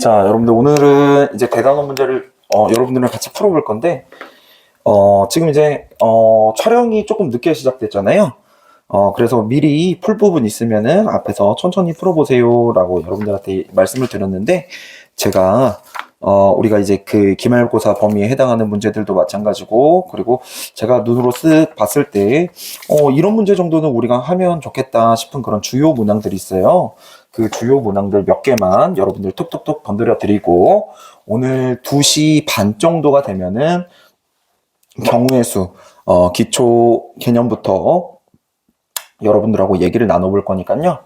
자, 여러분들 오늘은 이제 대단원 문제를 여러분들이랑 같이 풀어볼 건데 지금 이제 촬영이 조금 늦게 시작됐잖아요. 그래서 미리 풀 부분 있으면은 앞에서 천천히 풀어보세요라고 여러분들한테 말씀을 드렸는데 제가 우리가 이제 그 기말고사 범위에 해당하는 문제들도 마찬가지고, 그리고 제가 눈으로 쓱 봤을 때 이런 문제 정도는 우리가 하면 좋겠다 싶은 그런 주요 문항들이 있어요. 그 주요 문항들 몇 개만 여러분들 톡톡톡 건드려 드리고, 오늘 2시 반 정도가 되면은 경우의 수 기초 개념부터 여러분들하고 얘기를 나눠볼 거니까요.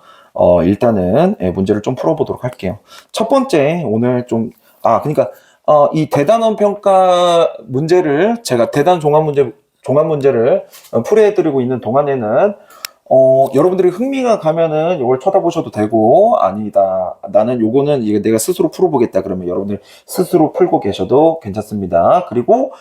일단은 문제를 좀 풀어보도록 할게요. 첫 번째, 오늘 좀 그러니까 이 대단원 평가 문제를 제가 대단 종합 문제를 풀이해드리고 있는 동안에는 여러분들이 흥미가 가면은 이걸 쳐다보셔도 되고, 아니다, 나는 요거는 이게 내가 스스로 풀어보겠다 그러면 여러분들 스스로 풀고 계셔도 괜찮습니다. 그리고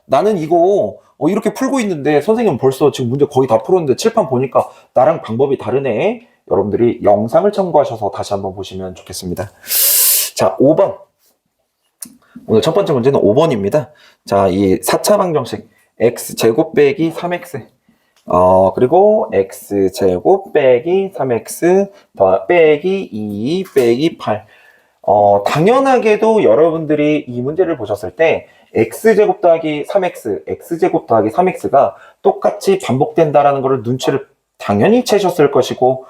나는 이거 이렇게 풀고 있는데 선생님 벌써 지금 문제 거의 다 풀었는데 칠판 보니까 나랑 방법이 다르네. 여러분들이 영상을 참고하셔서 다시 한번 보시면 좋겠습니다. 자, 5번. 오늘 첫 번째 문제는 5번입니다. 자, 이 4차 방정식 x제곱 빼기 3x 그리고 x제곱 빼기 3x 빼기 2 빼기 8. 당연하게도 여러분들이 이 문제를 보셨을 때 x제곱 더하기 3x, x제곱 더하기 3x가 똑같이 반복된다라는 것을 눈치를 당연히 채셨을 것이고,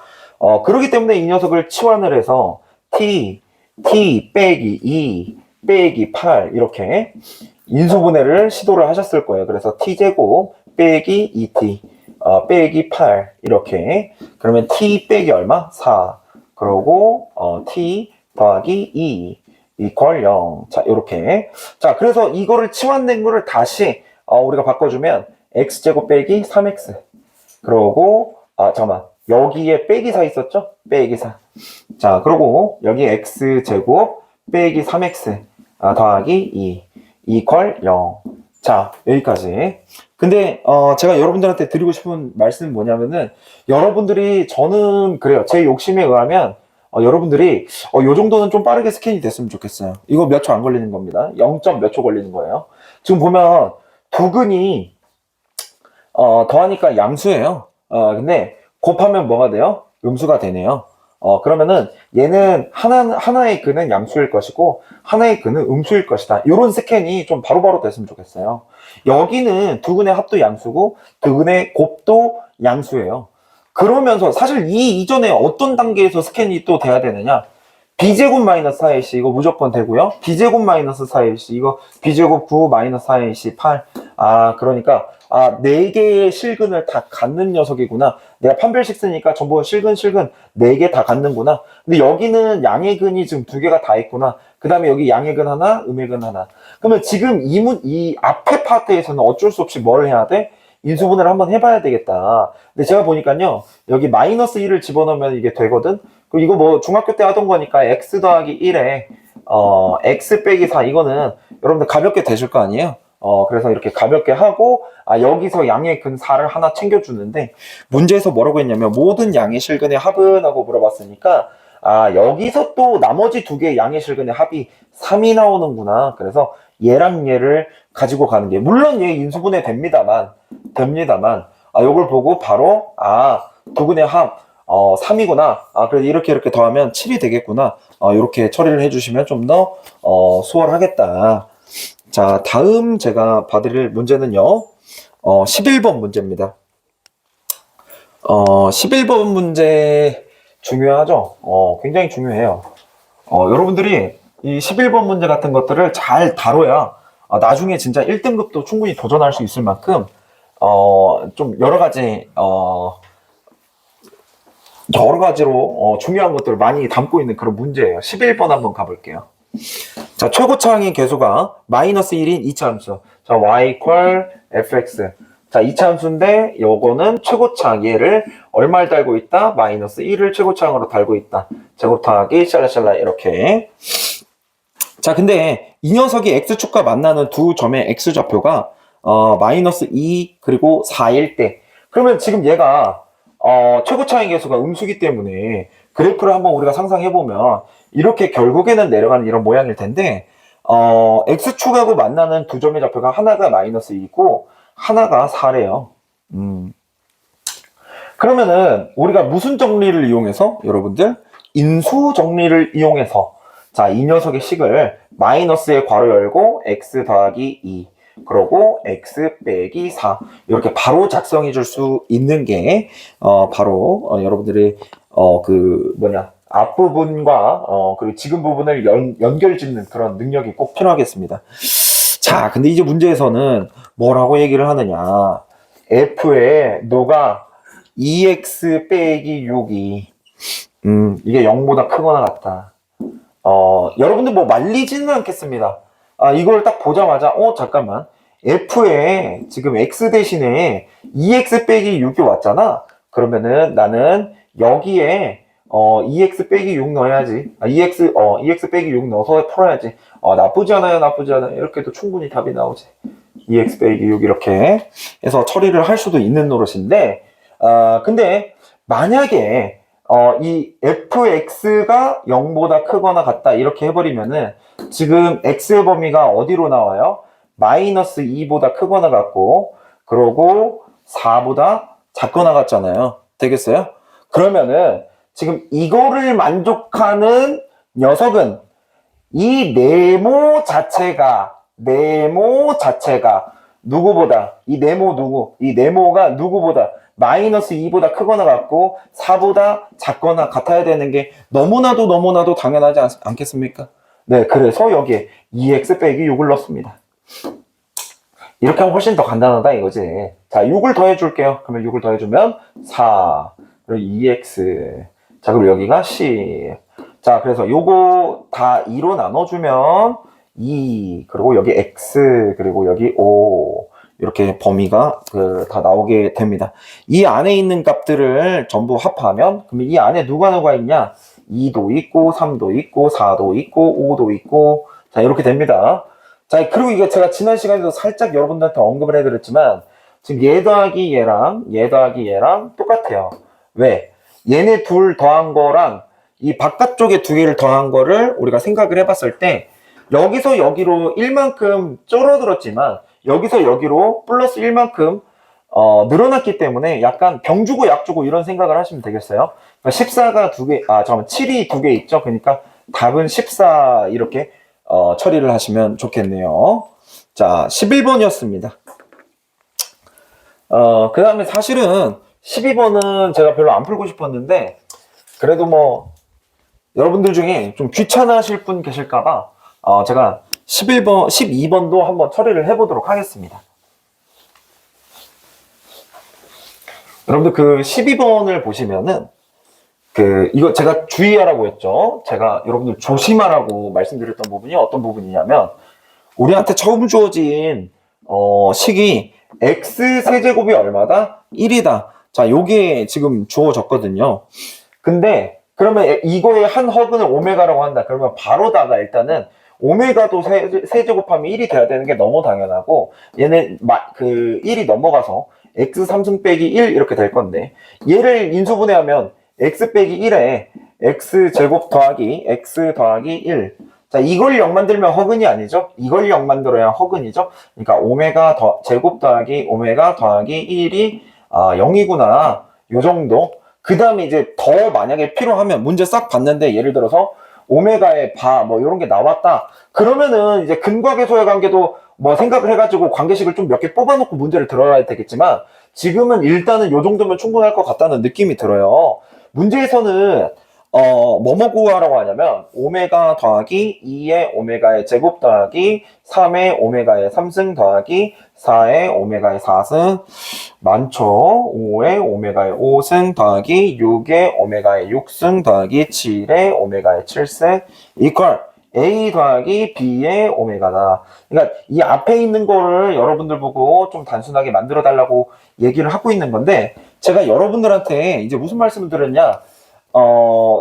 그렇기 때문에 이 녀석을 치환을 해서 t 빼기 2 빼기 8 이렇게 인수분해를 시도를 하셨을 거예요. 그래서 t제곱 빼기 2t 빼기 8 이렇게, 그러면 t 빼기 얼마? 4. 그러고 t 더하기 2 이퀄 0. 자, 이렇게. 자, 그래서 이거를 치환된 거를 다시 우리가 바꿔주면 x제곱 빼기 3x. 그러고 잠깐만, 여기에 빼기 4 있었죠? 빼기 4. 자, 그러고 여기 x제곱 빼기 3x 더하기 2 이퀄 0. 자, 여기까지. 근데 제가 여러분들한테 드리고 싶은 말씀은 뭐냐면은, 여러분들이, 저는 그래요, 제 욕심에 의하면 여러분들이 요 정도는 좀 빠르게 스캔이 됐으면 좋겠어요. 이거 몇 초 안 걸리는 겁니다. 0. 몇 초 걸리는 거예요. 지금 보면 두근이 더하니까 양수예요. 근데 곱하면 뭐가 돼요? 음수가 되네요. 그러면은 얘는 하나의 근은 양수일 것이고 하나의 근은 음수일 것이다. 이런 스캔이 좀 바로바로 됐으면 좋겠어요. 여기는 두근의 합도 양수고 두근의 곱도 양수예요. 그러면서 사실 이 이전에 어떤 단계에서 스캔이 또 돼야 되느냐? b제곱 마이너스 4ac 이거 무조건 되고요. b제곱 마이너스 4ac 이거 b제곱 9 마이너스 4ac 8. 그러니까 4개의 실근을 다 갖는 녀석이구나. 내가 판별식 쓰니까 전부 실근 4개 다 갖는구나. 근데 여기는 양의 근이 지금 2개가 다 있구나. 그 다음에 여기 양의 근 하나, 음의 근 하나. 그러면 지금 이 앞에 파트에서는 어쩔 수 없이 뭘 해야 돼? 인수분해를 한번 해봐야 되겠다. 근데 제가 보니까요, 여기 마이너스 1을 집어넣으면 이게 되거든? 그리고 이거 뭐 중학교 때 하던 거니까 x 더하기 1에 x 빼기 4 이거는 여러분들 가볍게 되실 거 아니에요? 그래서 이렇게 가볍게 하고 여기서 양의 근 4를 하나 챙겨주는데, 문제에서 뭐라고 했냐면 모든 양의 실근의 합은 하고 물어봤으니까 여기서 또 나머지 2개의 양의 실근의 합이 3이 나오는구나. 그래서 얘랑 얘를 가지고 가는 게, 물론 얘 인수분해 됩니다만 요걸 보고 바로 두근의 합 3이구나. 그래서 이렇게 더하면 7이 되겠구나. 이렇게 처리를 해주시면 좀 더 수월하겠다. 자, 다음 제가 봐드릴 문제는요, 11번 문제입니다. 11번 문제 중요하죠? 굉장히 중요해요. 여러분들이 이 11번 문제 같은 것들을 잘 다뤄야 나중에 진짜 1등급도 충분히 도전할 수 있을 만큼 좀 여러 가지로 중요한 것들을 많이 담고 있는 그런 문제예요. 11번 한번 가볼게요. 자, 최고차항의 계수가 마이너스 1인 2차 함수. 자, y equal fx. 자, 2차 함수인데 요거는 최고차항, 얘를 얼마를 달고 있다? 마이너스 1을 최고차항으로 달고 있다. 제곱 더하기 샬라샬라 이렇게. 자, 근데 이 녀석이 x축과 만나는 두 점의 x좌표가 마이너스 2 그리고 4일 때, 그러면 지금 얘가 최고차항의 계수가 음수기 때문에 그래프를 한번 우리가 상상해보면 이렇게 결국에는 내려가는 이런 모양일 텐데 x축하고 만나는 두 점의 좌표가 하나가 마이너스 2고 하나가 4래요. 그러면은 우리가 무슨 정리를 이용해서 여러분들 인수 정리를 이용해서 자, 이 녀석의 식을 마이너스에 괄호 열고 x 더하기 2 그러고 x 빼기 4 이렇게 바로 작성해 줄 수 있는 게 바로 여러분들이 앞부분과 그리고 지금 부분을 연결 짓는 그런 능력이 꼭 필요하겠습니다. 자, 근데 이제 문제에서는 뭐라고 얘기를 하느냐. f에 너가 2x 빼기 6이 이게 0보다 크거나 같다. 여러분들 뭐 말리지는 않겠습니다. 이걸 딱 보자마자 잠깐만, f에 지금 x 대신에 2x 빼기 6이 왔잖아. 그러면은 나는 여기에 2x 빼기 6 넣어야지. 2x 빼기 6 넣어서 풀어야지. 나쁘지 않아요, 나쁘지 않아요. 이렇게 해도 충분히 답이 나오지. 2x 빼기 6 이렇게 해서 처리를 할 수도 있는 노릇인데, 근데 만약에 이 fx가 0보다 크거나 같다 이렇게 해버리면은 지금 x의 범위가 어디로 나와요? 마이너스 2보다 크거나 같고 그러고 4보다 작거나 같잖아요. 되겠어요? 그러면은 지금 이거를 만족하는 녀석은 이 네모 자체가 누구보다 이 네모가 누구보다 마이너스 2보다 크거나 같고 4보다 작거나 같아야 되는 게 너무나도 당연하지 않겠습니까? 네, 그래서 여기에 2x 빼기 6을 넣습니다. 이렇게 하면 훨씬 더 간단하다 이거지. 자, 6을 더해 줄게요. 그러면 6을 더해주면 4 그리고 2x 자, 그리고 여기가 10. 자, 그래서 요거 다 2로 나눠주면 2 그리고 여기 x 그리고 여기 5 이렇게 범위가 다 나오게 됩니다. 이 안에 있는 값들을 전부 합하면 그러면 이 안에 누가 있냐? 2도 있고 3도 있고 4도 있고 5도 있고 자, 이렇게 됩니다. 자, 그리고 이게 제가 지난 시간에도 살짝 여러분들한테 언급을 해드렸지만 지금 얘 더하기 얘랑 똑같아요. 왜? 얘네 둘 더한 거랑 이 바깥쪽에 두 개를 더한 거를 우리가 생각을 해봤을 때 여기서 여기로 1만큼 줄어들었지만 여기서 여기로 플러스 1만큼 늘어났기 때문에 약간 병 주고 약 주고 이런 생각을 하시면 되겠어요. 그러니까 14가 두 개, 7이 두 개 있죠. 그러니까 답은 14 이렇게 처리를 하시면 좋겠네요. 자, 11번이었습니다. 그 다음에 사실은 12번은 제가 별로 안 풀고 싶었는데 그래도 뭐 여러분들 중에 좀 귀찮아하실 분 계실까봐 제가 12번도 한번 처리를 해보도록 하겠습니다. 여러분들 그 12번을 보시면은 이거 제가 주의하라고 했죠. 제가 여러분들 조심하라고 말씀드렸던 부분이 어떤 부분이냐면 우리한테 처음 주어진 식이 x 세제곱이 얼마다? 1이다. 자, 요게 지금 주어졌거든요. 근데 그러면 이거의 한 허근을 오메가라고 한다. 그러면 바로다가 일단은 오메가도 세제곱하면 1이 돼야 되는 게 너무 당연하고 얘는 1이 넘어가서 x 3승 빼기 1 이렇게 될 건데 얘를 인수분해하면 x 빼기 1에 x 제곱 더하기 x 더하기 1 자, 이걸 0 만들면 허근이 아니죠? 이걸 0 만들어야 허근이죠? 그러니까 오메가 제곱 더하기 오메가 더하기 1이 0이구나 요 정도. 그 다음에 이제 더 만약에 필요하면 문제 싹 봤는데 예를 들어서 오메가의 뭐 이런 게 나왔다. 그러면은 이제 근과계소의 관계도 뭐 생각을 해가지고 관계식을 좀 몇 개 뽑아놓고 문제를 들어야 되겠지만 지금은 일단은 요 정도면 충분할 것 같다는 느낌이 들어요. 문제에서는 뭐뭐 구하라고 하냐면 오메가 더하기 2의 오메가의 제곱 더하기 3의 오메가의 3승 더하기 4의 오메가의 4승 많죠. 5의 오메가의 5승 더하기 6의 오메가의 6승 더하기 7의 오메가의 7승 이퀄 A 더하기 B의 오메가다. 그러니까 이 앞에 있는 거를 여러분들 보고 좀 단순하게 만들어 달라고 얘기를 하고 있는 건데 제가 여러분들한테 이제 무슨 말씀을 드렸냐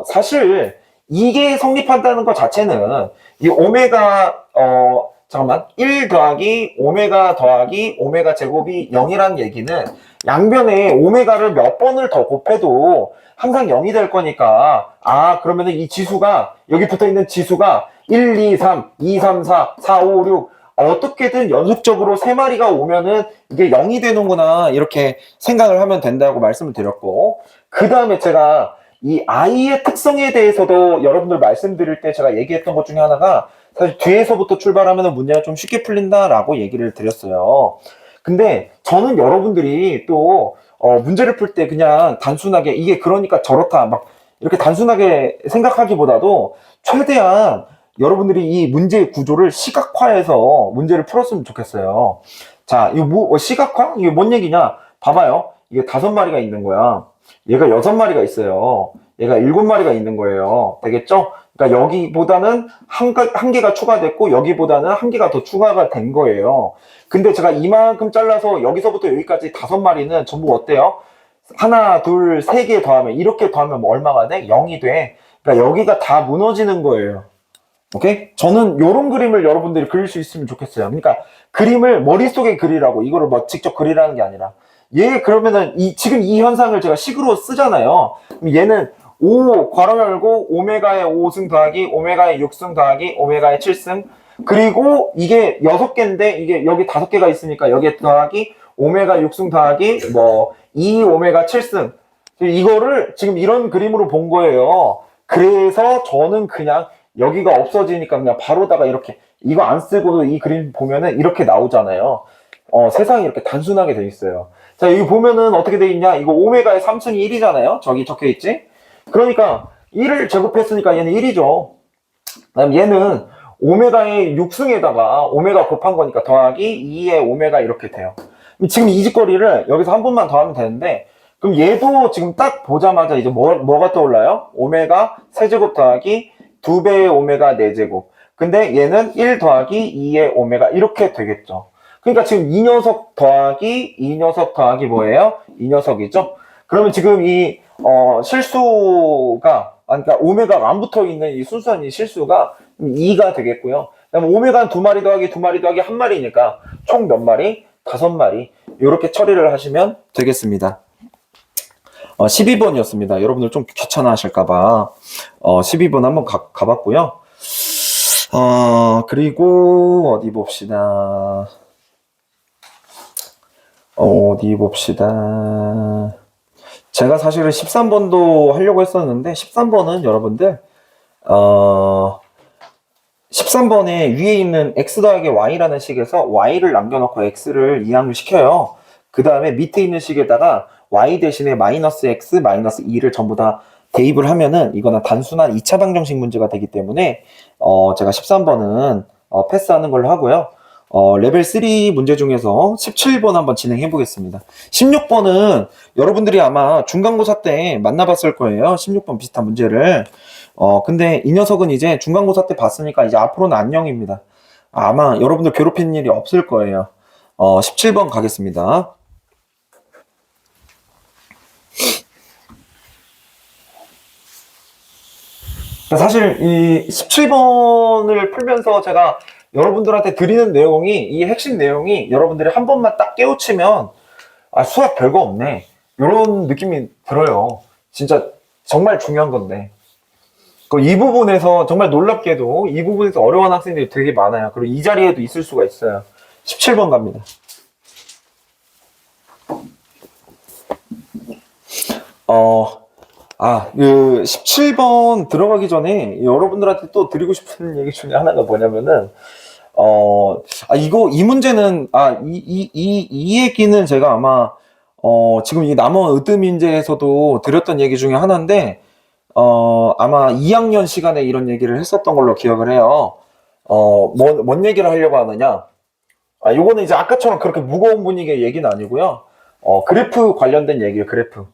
사실 이게 성립한다는 것 자체는 이 오메가 잠깐만. 1 더하기 오메가 더하기 오메가 제곱이 0이란 얘기는 양변에 오메가를 몇 번을 더 곱해도 항상 0이 될 거니까, 그러면은 이 지수가, 여기 붙어 있는 지수가 1, 2, 3, 2, 3, 4, 4, 5, 6, 어떻게든 연속적으로 3마리가 오면은 이게 0이 되는구나, 이렇게 생각을 하면 된다고 말씀을 드렸고, 그 다음에 제가 이 i의 특성에 대해서도 여러분들 말씀드릴 때 제가 얘기했던 것 중에 하나가, 사실 뒤에서부터 출발하면 문제가 좀 쉽게 풀린다라고 얘기를 드렸어요. 근데 저는 여러분들이 또 문제를 풀 때 그냥 단순하게 이게 그러니까 저렇다 막 이렇게 단순하게 생각하기보다도 최대한 여러분들이 이 문제의 구조를 시각화해서 문제를 풀었으면 좋겠어요. 자, 이거 시각화? 이게 뭔 얘기냐? 봐봐요. 이게 5마리가 있는 거야. 얘가 6마리가 있어요. 얘가 7마리가 있는 거예요. 되겠죠? 그러니까 여기보다는 한 개가 추가됐고 여기보다는 한 개가 더 추가가 된 거예요. 근데 제가 이만큼 잘라서 여기서부터 여기까지 5마리는 전부 어때요? 하나, 둘, 3개 더하면, 이렇게 더하면 뭐 얼마가 돼? 0이 돼. 그러니까 여기가 다 무너지는 거예요. 오케이? 저는 요런 그림을 여러분들이 그릴 수 있으면 좋겠어요. 그러니까 그림을 머릿속에 그리라고, 이거를 뭐 직접 그리라는 게 아니라. 그러면은 지금 이 현상을 제가 식으로 쓰잖아요. 그럼 얘는 5 괄호 열고 오메가의 5승 더하기 오메가의 6승 더하기 오메가의 7승, 그리고 이게 6개인데 이게 여기 5개가 있으니까 여기에 더하기 오메가 6승 더하기 뭐 2 오메가 7승, 이거를 지금 이런 그림으로 본 거예요. 그래서 저는 그냥 여기가 없어지니까 그냥 바로다가 이렇게, 이거 안 쓰고도 이 그림 보면은 이렇게 나오잖아요. 세상이 이렇게 단순하게 돼 있어요. 자, 여기 보면은 어떻게 돼 있냐? 이거 오메가의 3승이 1이잖아요. 저기 적혀 있지? 그러니까 1을 제곱했으니까 얘는 1이죠. 그다음 얘는 오메가의 6승에다가 오메가 곱한 거니까 더하기 2의 오메가 이렇게 돼요. 지금 이 짓거리를 여기서 한 번만 더 하면 되는데, 그럼 얘도 지금 딱 보자마자 이제 뭐가 떠올라요? 오메가 세제곱 더하기 2배의 오메가 4제곱. 근데 얘는 1 더하기 2의 오메가 이렇게 되겠죠. 그러니까 지금 이 녀석 더하기 뭐예요? 이 녀석이죠. 그러면 지금 이 실수가, 그러니까 오메가가 안 붙어 있는 이 순수한 이 실수가 2가 되겠고요. 그다음에 오메가는 2마리 더하기 1마리니까 총 몇 마리? 5마리. 이렇게 처리를 하시면 되겠습니다. 12번이었습니다. 여러분들 좀 귀찮아 하실까봐 12번 한번 가봤고요. 그리고 어디 봅시다. 제가 사실은 13번도 하려고 했었는데 13번은 여러분들 13번에 위에 있는 x 더하기 y라는 식에서 y를 남겨놓고 x를 이항을 시켜요. 그 다음에 밑에 있는 식에다가 y 대신에 마이너스 x, 마이너스 2를 전부 다 대입을 하면은 이거는 단순한 2차 방정식 문제가 되기 때문에 제가 13번은 패스하는 걸로 하고요. 레벨 3 문제 중에서 17번 한번 진행해 보겠습니다. 16번은 여러분들이 아마 중간고사 때 만나봤을 거예요. 16번 비슷한 문제를. 근데 이 녀석은 이제 중간고사 때 봤으니까 이제 앞으로는 안녕입니다. 아마 여러분들 괴롭히는 일이 없을 거예요. 17번 가겠습니다. 사실 이 17번을 풀면서 제가 여러분들한테 드리는 내용이, 이 핵심 내용이 여러분들이 한 번만 딱 깨우치면 수학 별거 없네, 이런 느낌이 들어요. 진짜 정말 중요한 건데 이 부분에서 정말 놀랍게도 이 부분에서 어려운 학생들이 되게 많아요. 그리고 이 자리에도 있을 수가 있어요. 17번 갑니다. 그 17번 들어가기 전에 여러분들한테 또 드리고 싶은 얘기 중에 하나가 뭐냐면은 이 문제는 이 얘기는 제가 아마 지금 이 남원 으뜸인재에서도 드렸던 얘기 중에 하나인데 아마 2학년 시간에 이런 얘기를 했었던 걸로 기억을 해요. 뭔 얘기를 하려고 하느냐? 요거는 이제 아까처럼 그렇게 무거운 분위기의 얘기는 아니고요. 그래프 관련된 얘기예요, 그래프.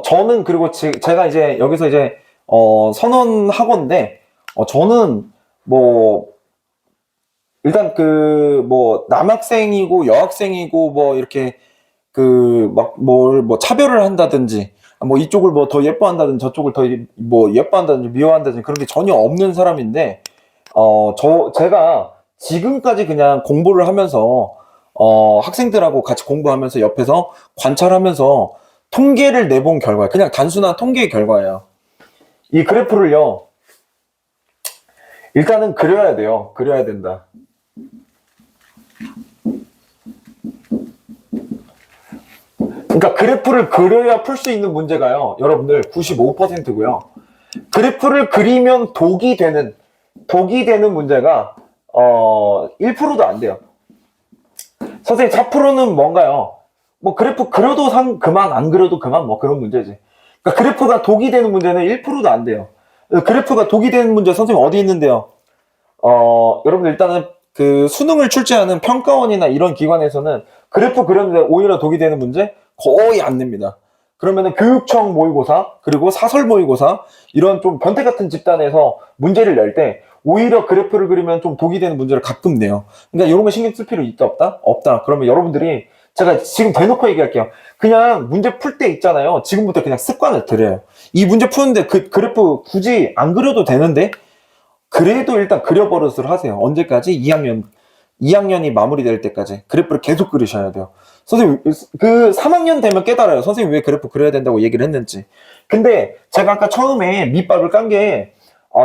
저는 그리고 제가 이제 여기서 이제 선언하건데 저는 일단 남학생이고 여학생이고 이렇게 차별을 한다든지 뭐 이쪽을 뭐 더 예뻐한다든지 저쪽을 더 뭐 예뻐한다든지 미워한다든지 그런 게 전혀 없는 사람인데, 제가 지금까지 그냥 공부를 하면서, 학생들하고 같이 공부하면서 옆에서 관찰하면서 통계를 내본 결과, 그냥 단순한 통계의 결과예요. 이 그래프를요, 일단은 그려야 돼요. 그려야 된다. 그러니까 그래프를 그려야 풀 수 있는 문제가요, 여러분들 95%고요. 그래프를 그리면 독이 되는 문제가 1%도 안 돼요. 선생님 4%는 뭔가요? 뭐 그래프 그려도 그만, 안 그려도 그만, 뭐 그런 문제지. 그러니까 그래프가 독이 되는 문제는 1%도 안 돼요. 그래프가 독이 되는 문제 선생님 어디 있는데요? 여러분들 일단은 그 수능을 출제하는 평가원이나 이런 기관에서는 그래프 그렸는데 오히려 독이 되는 문제 거의 안 냅니다. 그러면은 교육청 모의고사 그리고 사설 모의고사 이런 좀 변태 같은 집단에서 문제를 낼 때 오히려 그래프를 그리면 좀 독이 되는 문제를 가끔 내요. 그러니까 이런 거 신경 쓸 필요 있다 없다? 없다. 그러면 여러분들이 제가 지금 대놓고 얘기할게요. 그냥 문제 풀 때 있잖아요. 지금부터 그냥 습관을 들여요. 이 문제 푸는데 그 그래프 굳이 안 그려도 되는데 그래도 일단 그려버릇을 하세요. 언제까지? 2학년이 마무리될 때까지 그래프를 계속 그리셔야 돼요. 선생님, 그 3학년 되면 깨달아요. 선생님 왜 그래프 그려야 된다고 얘기를 했는지. 근데 제가 아까 처음에 밑밥을 깐 게,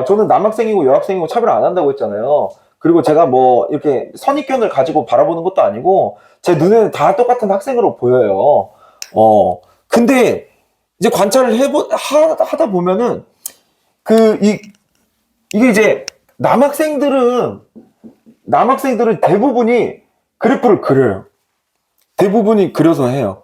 저는 남학생이고 여학생이고 차별 안 한다고 했잖아요. 그리고 제가 뭐 이렇게 선입견을 가지고 바라보는 것도 아니고 제 눈에는 다 똑같은 학생으로 보여요. 근데 이제 관찰을 하다 보면은 그 이게 이제 남학생들은 대부분이 그래프를 그려요. 대부분이 그려서 해요.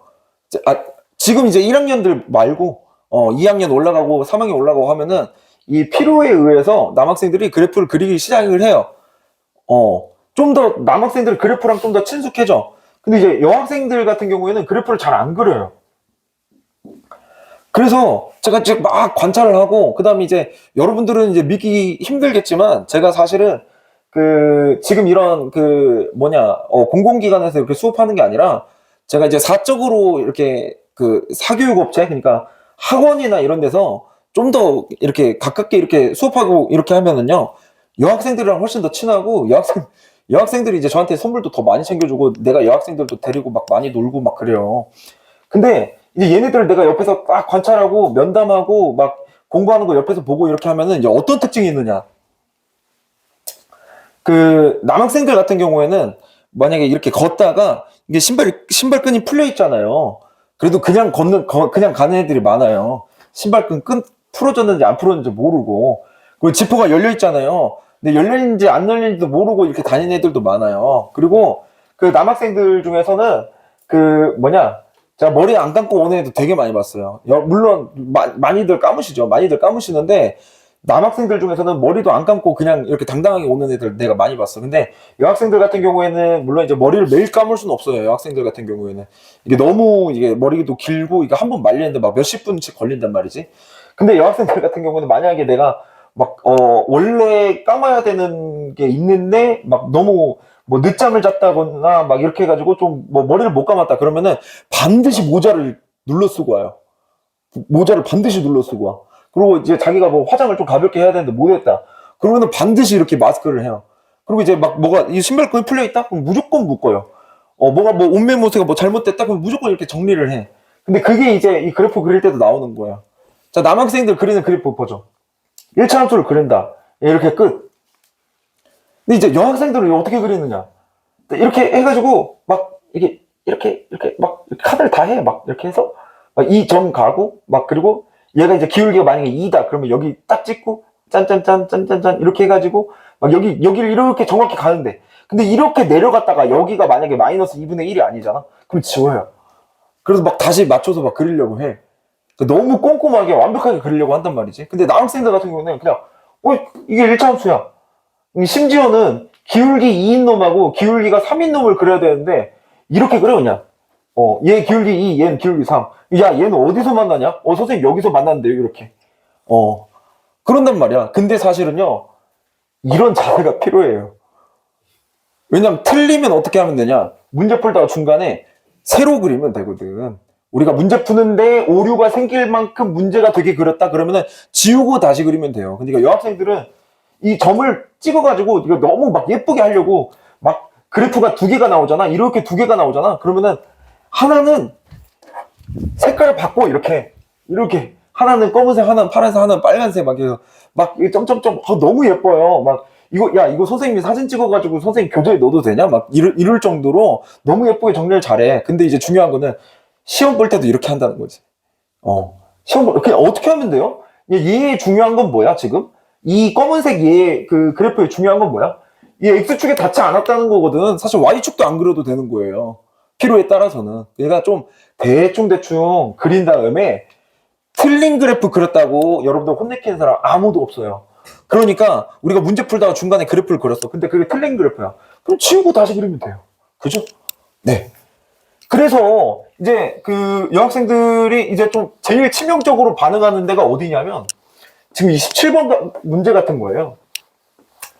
지금 이제 1학년들 말고 2학년 올라가고 3학년 올라가고 하면은 이 필요에 의해서 남학생들이 그래프를 그리기 시작을 해요. 좀 더 남학생들 그래프랑 좀 더 친숙해져. 근데 이제 여학생들 같은 경우에는 그래프를 잘 안 그려요. 그래서 제가 지금 막 관찰을 하고 그다음에 이제 여러분들은 이제 믿기 힘들겠지만 제가 사실은 그 지금 이런 그 공공기관에서 이렇게 수업하는 게 아니라 제가 이제 사적으로 이렇게 그 사교육업체 그러니까 학원이나 이런 데서 좀 더 이렇게 가깝게 이렇게 수업하고 이렇게 하면은요 여학생들이랑 훨씬 더 친하고 여학생들이 이제 저한테 선물도 더 많이 챙겨주고 내가 여학생들도 데리고 막 많이 놀고 막 그래요. 근데 이제 얘네들 내가 옆에서 막 관찰하고 면담하고 막 공부하는 거 옆에서 보고 이렇게 하면은 이제 어떤 특징이 있느냐. 그 남학생들 같은 경우에는 만약에 이렇게 걷다가 이게 신발끈이 풀려 있잖아요. 그래도 그냥 가는 애들이 많아요. 끈 풀어졌는지 안 풀어졌는지 모르고. 그리고 지퍼가 열려 있잖아요. 근데 열렸는지 안 열렸는지도 모르고 이렇게 다니는 애들도 많아요. 그리고 그 남학생들 중에서는 제가 머리 안 감고 오는 애도 되게 많이 봤어요. 물론 많이들 감으시죠. 많이들 감으시는데 남학생들 중에서는 머리도 안 감고 그냥 이렇게 당당하게 오는 애들 내가 많이 봤어. 근데 여학생들 같은 경우에는 물론 이제 머리를 매일 감을 수는 없어요. 여학생들 같은 경우에는 이게 너무 이게 머리도 길고 이거 한 번 말리는데 막 몇십 분씩 걸린단 말이지. 근데 여학생들 같은 경우는 만약에 내가 원래 감아야 되는 게 있는데 막 너무 뭐 늦잠을 잤다거나 막 이렇게 해가지고 좀 뭐 머리를 못 감았다 그러면은 반드시 모자를 눌러 쓰고 와요. 모자를 반드시 눌러 쓰고 와. 그리고 이제 자기가 뭐 화장을 좀 가볍게 해야 되는데 못했다. 그러면은 반드시 이렇게 마스크를 해요. 그리고 이제 이 신발끈이 풀려 있다? 그럼 무조건 묶어요. 옷매무새가 뭐 잘못됐다? 그럼 무조건 이렇게 정리를 해. 근데 그게 이제 이 그래프 그릴 때도 나오는 거야. 자, 남학생들 그리는 그래프 보죠. 1차 함수를 그린다. 이렇게 끝. 근데 이제 여학생들은 어떻게 그리느냐. 이렇게 해가지고 이렇게 막 카드를 다 해. 막 이렇게 해서 이 점 가고 그리고 얘가 이제 기울기가 만약에 2다 그러면 여기 딱 찍고 짠짠짠 이렇게 해가지고 여기를 이렇게 정확히 가는데 근데 이렇게 내려갔다가 여기가 만약에 마이너스 2분의 1이 아니잖아. 그럼 지워요. 그래서 다시 맞춰서 그리려고 해. 그러니까 너무 꼼꼼하게 완벽하게 그리려고 한단 말이지. 근데 남학생들 같은 경우는 그냥 이게 1차 함수야. 심지어는 기울기 2인 놈하고 기울기가 3인 놈을 그려야 되는데 이렇게 그려 그냥. 얘 기울기 2, 얘는 기울기 3. 야, 얘는 어디서 만나냐? 선생님 여기서 만났는데요, 이렇게. 그런단 말이야. 근데 사실은요, 이런 자세가 필요해요. 왜냐면 틀리면 어떻게 하면 되냐? 문제 풀다가 중간에 세로 그리면 되거든. 우리가 문제 푸는데 오류가 생길 만큼 문제가 되게 그렸다 그러면은 지우고 다시 그리면 돼요. 그러니까 여학생들은 이 점을 찍어가지고 이거 너무 막 예쁘게 하려고 막 그래프가 두 개가 나오잖아. 이렇게 두 개가 나오잖아. 그러면은 하나는 색깔을 바꿔 이렇게 하나는 검은색, 하나는 파란색, 하나는 빨간색 막 해서 막 점점점 너무 예뻐요. 막 이거 선생님이 사진 찍어가지고 선생님 교재에 넣어도 되냐? 막 이럴 정도로 너무 예쁘게 정리를 잘해. 근데 이제 중요한 거는 시험 볼 때도 이렇게 한다는 거지. 그냥 어떻게 하면 돼요? 얘의 중요한 건 뭐야, 지금? 이 검은색 얘의 그 그래프의 중요한 건 뭐야? 얘 X축에 닿지 않았다는 거거든. 사실 Y축도 안 그려도 되는 거예요. 필요에 따라서는. 그러니까 좀 대충 그린 다음에 틀린 그래프 그렸다고 여러분들 혼내키는 사람 아무도 없어요. 그러니까 우리가 문제 풀다가 중간에 그래프를 그렸어. 근데 그게 틀린 그래프야. 그럼 지우고 다시 그리면 돼요. 그죠? 네. 그래서 이제 그 여학생들이 이제 좀 제일 치명적으로 반응하는 데가 어디냐면 지금 27번 문제 같은 거예요.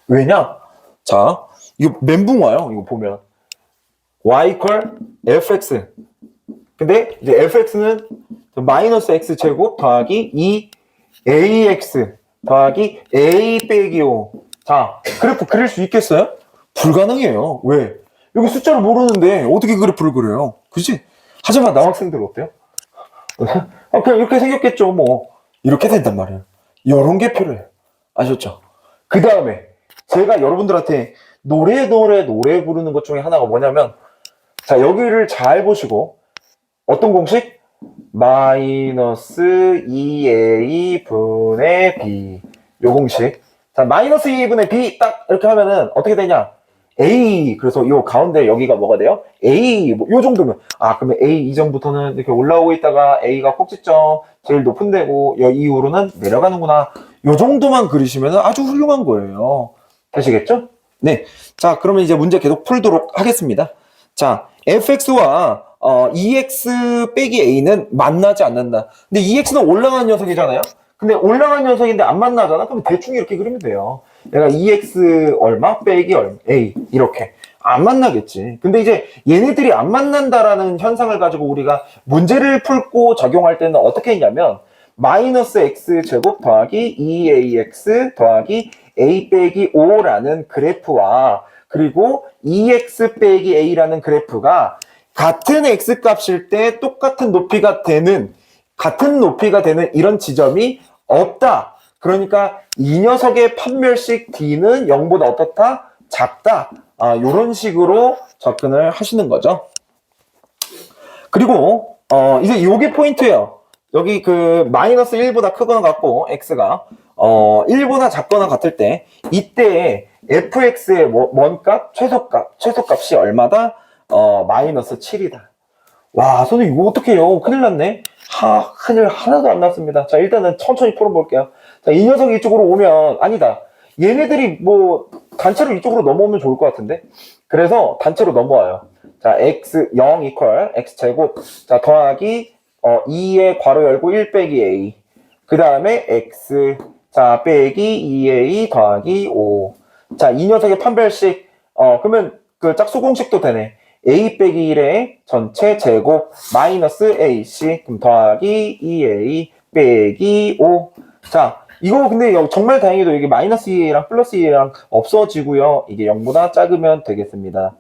왜냐? 자, 이거 멘붕 와요. 이거 보면 y equal fx. 근데 이제 fx는 마이너스 x 제곱 더하기 2ax 더하기 a 빼기 5. 자, 그래프 그릴 수 있겠어요? 불가능해요. 왜? 여기 숫자를 모르는데 어떻게 그래프를 그려요? 그치? 하지만 남학생들 어때요? 그냥 이렇게 생겼겠죠. 뭐 이렇게 된단 말이에요. 이런 게 필요해요. 아셨죠? 그 다음에 제가 여러분들한테 노래 부르는 것 중에 하나가 뭐냐면, 자, 여기를 잘 보시고 어떤 공식? 마이너스 2a 분의 b. 요 공식. 자, 마이너스 2a분의 b 딱 이렇게 하면은 어떻게 되냐? a. 그래서 요 가운데 여기가 뭐가 돼요? a. 뭐 요 정도면, 그러면 a 이전부터는 이렇게 올라오고 있다가 a가 꼭지점 제일 높은 데고 여 이후로는 내려가는구나. 요 정도만 그리시면 아주 훌륭한 거예요. 되시겠죠? 네. 자, 그러면 이제 문제 계속 풀도록 하겠습니다. 자, fx와 2x 빼기 a는 만나지 않는다. 근데 2x는 올라가는 녀석이잖아요? 근데 올라가는 녀석인데 안 만나잖아? 그럼 대충 이렇게 그리면 돼요. 내가 2x 얼마 빼기 얼마 a 이렇게. 안 만나겠지. 근데 이제 얘네들이 안 만난다라는 현상을 가지고 우리가 문제를 풀고 적용할 때는 어떻게 했냐면 마이너스 x 제곱 더하기 2ax 더하기 a 빼기 5라는 그래프와 그리고 2x 빼기 a라는 그래프가 같은 x 값일 때 똑같은 높이가 되는 이런 지점이 없다. 그러니까 이 녀석의 판별식 d는 0보다 어떻다? 작다. 요런 식으로 접근을 하시는 거죠. 그리고 이제 요게 포인트예요. 여기 그 마이너스 1보다 크거나 같고 x가 1보다 작거나 같을 때 이때 fx의 뭔 값? 최소값이 얼마다? 마이너스 7이다. 와, 선생님 이거 어떻게 해요? 큰일 났네. 큰일 하나도 안 났습니다. 자, 일단은 천천히 풀어볼게요. 자, 이 녀석이 이쪽으로 오면 아니다. 얘네들이 뭐 단체로 이쪽으로 넘어오면 좋을 것 같은데. 그래서 단체로 넘어와요. 자, x 0 이퀄 x 제곱. 자, 더하기 2에 괄호 열고 1 빼기 a. 그 다음에 x 자 빼기 2a 더하기 5. 자, 이 녀석의 판별식 그러면 그 짝수공식도 되네. a 빼기 1의 전체 제곱 마이너스 ac 그럼 더하기 2a 빼기 5. 자, 이거 근데 정말 다행히도 이게 마이너스 2a랑 플러스 2a랑 없어지고요. 이게 0보다 작으면 되겠습니다.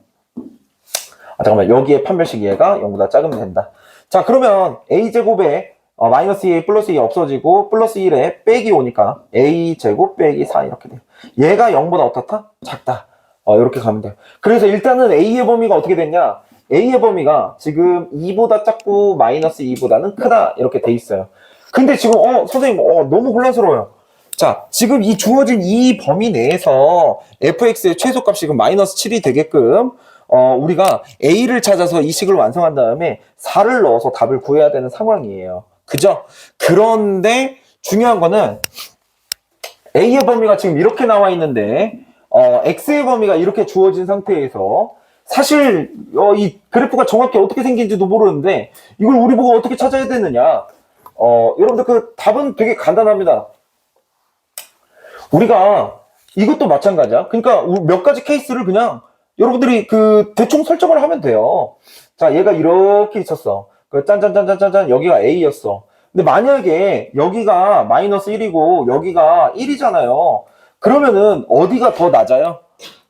잠깐만, 여기에 판별식 얘가 0보다 작으면 된다. 자, 그러면 a제곱에 마이너스 2a 플러스 2 없어지고 플러스 1에 빼기 5니까 a제곱 빼기 4 이렇게 돼요. 얘가 0보다 어떻다? 작다. 이렇게 가면 돼요. 그래서 일단은 a의 범위가 어떻게 됐냐? a의 범위가 지금 2보다 작고 마이너스 2보다는 크다 이렇게 돼 있어요. 근데 지금 선생님 너무 혼란스러워요. 자, 지금 이 주어진 이 범위 내에서 fx의 최소값이 지금 마이너스 7이 되게끔 우리가 a를 찾아서 이 식을 완성한 다음에 4를 넣어서 답을 구해야 되는 상황이에요. 그죠? 그런데 중요한 거는 a의 범위가 지금 이렇게 나와 있는데 x의 범위가 이렇게 주어진 상태에서 사실 이 그래프가 정확히 어떻게 생긴지도 모르는데 이걸 우리 보고 어떻게 찾아야 되느냐? 여러분들 그 답은 되게 간단합니다. 우리가 이것도 마찬가지야. 그러니까 몇 가지 케이스를 그냥 여러분들이 그 대충 설정을 하면 돼요. 자, 얘가 이렇게 있었어. 그 짠짠짠짠짠 여기가 A였어. 근데 만약에 여기가 마이너스 1이고 여기가 1이잖아요. 그러면은 어디가 더 낮아요?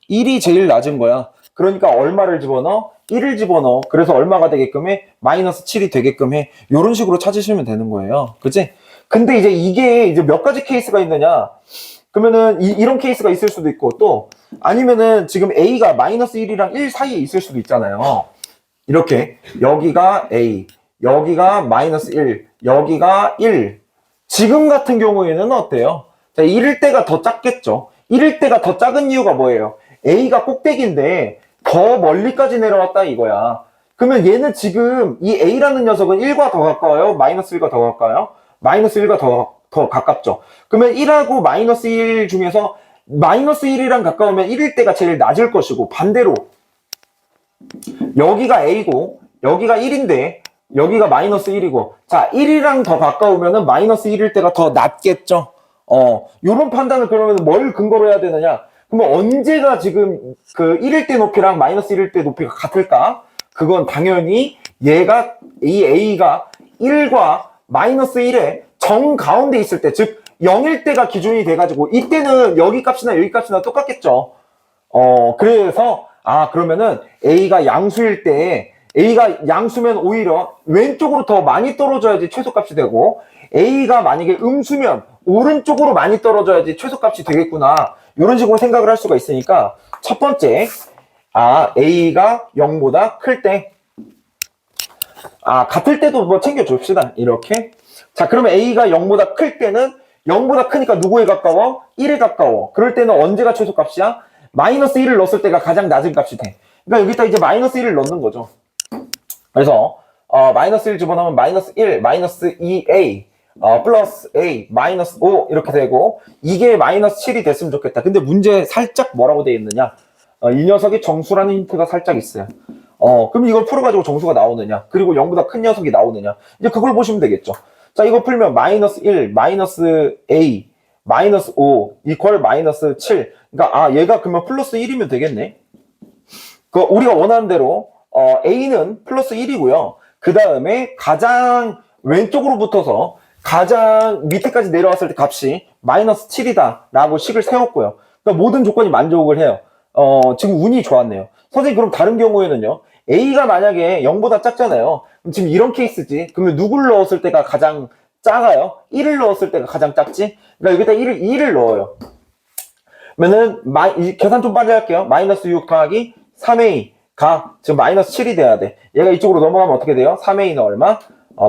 1이 제일 낮은 거야. 그러니까 얼마를 집어넣어? 1을 집어넣어. 그래서 얼마가 되게끔 해? 마이너스 7이 되게끔 해. 이런 식으로 찾으시면 되는 거예요. 그치? 근데 이제 이게 이제 몇 가지 케이스가 있느냐? 그러면은 이런 케이스가 있을 수도 있고 또 아니면은 지금 A가 마이너스 1이랑 1 사이에 있을 수도 있잖아요. 이렇게 여기가 A, 여기가 마이너스 1, 여기가 1. 지금 같은 경우에는 어때요? 자, 1일 때가 더 작겠죠. 1일 때가 더 작은 이유가 뭐예요? A가 꼭대기인데 더 멀리까지 내려왔다 이거야. 그러면 얘는 지금 이 A라는 녀석은 1과 더 가까워요? 마이너스 1과 더 가까워요? 마이너스 1과 더 가깝죠. 그러면 1하고 마이너스 1 중에서 마이너스 1이랑 가까우면 1일 때가 제일 낮을 것이고 반대로 여기가 A고 여기가 1인데 여기가 마이너스 1이고 자 1이랑 더 가까우면은 마이너스 1일 때가 더 낮겠죠. 요런 판단을 그러면 뭘 근거로 해야 되느냐? 그러면 언제가 지금 그 1일 때 높이랑 마이너스 1일 때 높이가 같을까? 그건 당연히 얘가 이 A가 1과 마이너스 1의 정 가운데 있을 때, 즉 0일 때가 기준이 돼가지고 이때는 여기 값이나 여기 값이나 똑같겠죠. 그래서 그러면은 A가 양수일 때 A가 양수면 오히려 왼쪽으로 더 많이 떨어져야지 최소값이 되고 A가 만약에 음수면 오른쪽으로 많이 떨어져야지 최소값이 되겠구나. 이런 식으로 생각을 할 수가 있으니까 첫 번째 A가 0보다 클 때 같을 때도 뭐 챙겨줍시다. 이렇게. 자, 그러면 A가 0보다 클 때는 0보다 크니까 누구에 가까워? 1에 가까워. 그럴 때는 언제가 최소값이야? 마이너스 1을 넣었을 때가 가장 낮은 값이 돼. 그러니까 여기다 이제 마이너스 1을 넣는 거죠. 그래서 마이너스 1 집어넣으면 마이너스 1, 마이너스 2A, 플러스 A, 마이너스 5 이렇게 되고 이게 마이너스 7이 됐으면 좋겠다. 근데 문제 살짝 뭐라고 되어 있느냐? 이 녀석이 정수라는 힌트가 살짝 있어요. 그럼 이걸 풀어가지고 정수가 나오느냐? 그리고 0보다 큰 녀석이 나오느냐? 이제 그걸 보시면 되겠죠. 자, 이거 풀면 마이너스 1, 마이너스 A, 마이너스 5, 이퀄 마이너스 7. 그러니까 얘가 그러면 플러스 1이면 되겠네. 우리가 원하는 대로 A는 플러스 1이고요. 그 다음에 가장 왼쪽으로 붙어서 가장 밑에까지 내려왔을 때 값이 마이너스 7이다 라고 식을 세웠고요. 그러니까 모든 조건이 만족을 해요. 지금 운이 좋았네요. 선생님 그럼 다른 경우에는요. A가 만약에 0보다 작잖아요. 그럼 지금 이런 케이스지. 그러면 누굴 넣었을 때가 가장 작아요? 1을 넣었을 때가 가장 작지? 그러니까 여기다 2를 넣어요. 그러면은 계산 좀 빨리 할게요. 마이너스 6 더하기 3A가 지금 마이너스 7이 돼야 돼. 얘가 이쪽으로 넘어가면 어떻게 돼요? 3A는 얼마?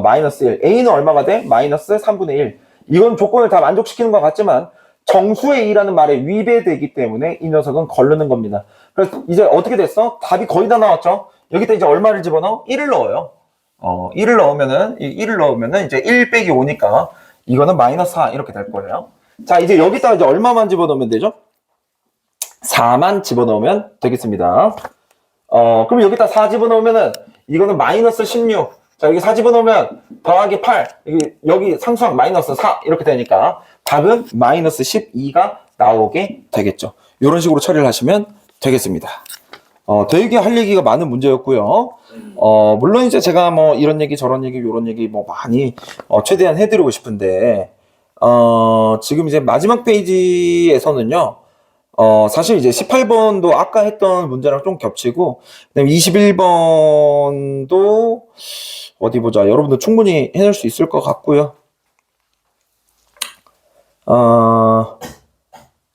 마이너스 1. A는 얼마가 돼? 마이너스 3분의 1. 이건 조건을 다 만족시키는 것 같지만 정수의 2라는 말에 위배되기 때문에 이 녀석은 거르는 겁니다. 그래서 이제 어떻게 됐어? 답이 거의 다 나왔죠? 여기다 이제 얼마를 집어넣어? 1을 넣어요. 1을 넣으면은 이제 1 빼기 5니까 이거는 마이너스 4 이렇게 될 거예요. 자, 이제 여기다가 이제 얼마만 집어넣으면 되죠? 4만 집어넣으면 되겠습니다. 그럼 여기다 4 집어넣으면은 이거는 마이너스 16. 자, 여기 4 집어넣으면 더하기 8. 여기 상수항 마이너스 4 이렇게 되니까 답은 마이너스 12가 나오게 되겠죠. 이런 식으로 처리를 하시면 되겠습니다. 되게 할 얘기가 많은 문제였고요. 물론 이제 제가 뭐 이런 얘기 저런 얘기 요런 얘기 뭐 많이 최대한 해드리고 싶은데 지금 이제 마지막 페이지에서는요. 사실 이제 18번도 아까 했던 문제랑 좀 겹치고 그다음에 21번도 어디 보자. 여러분들 충분히 해낼 수 있을 것 같고요.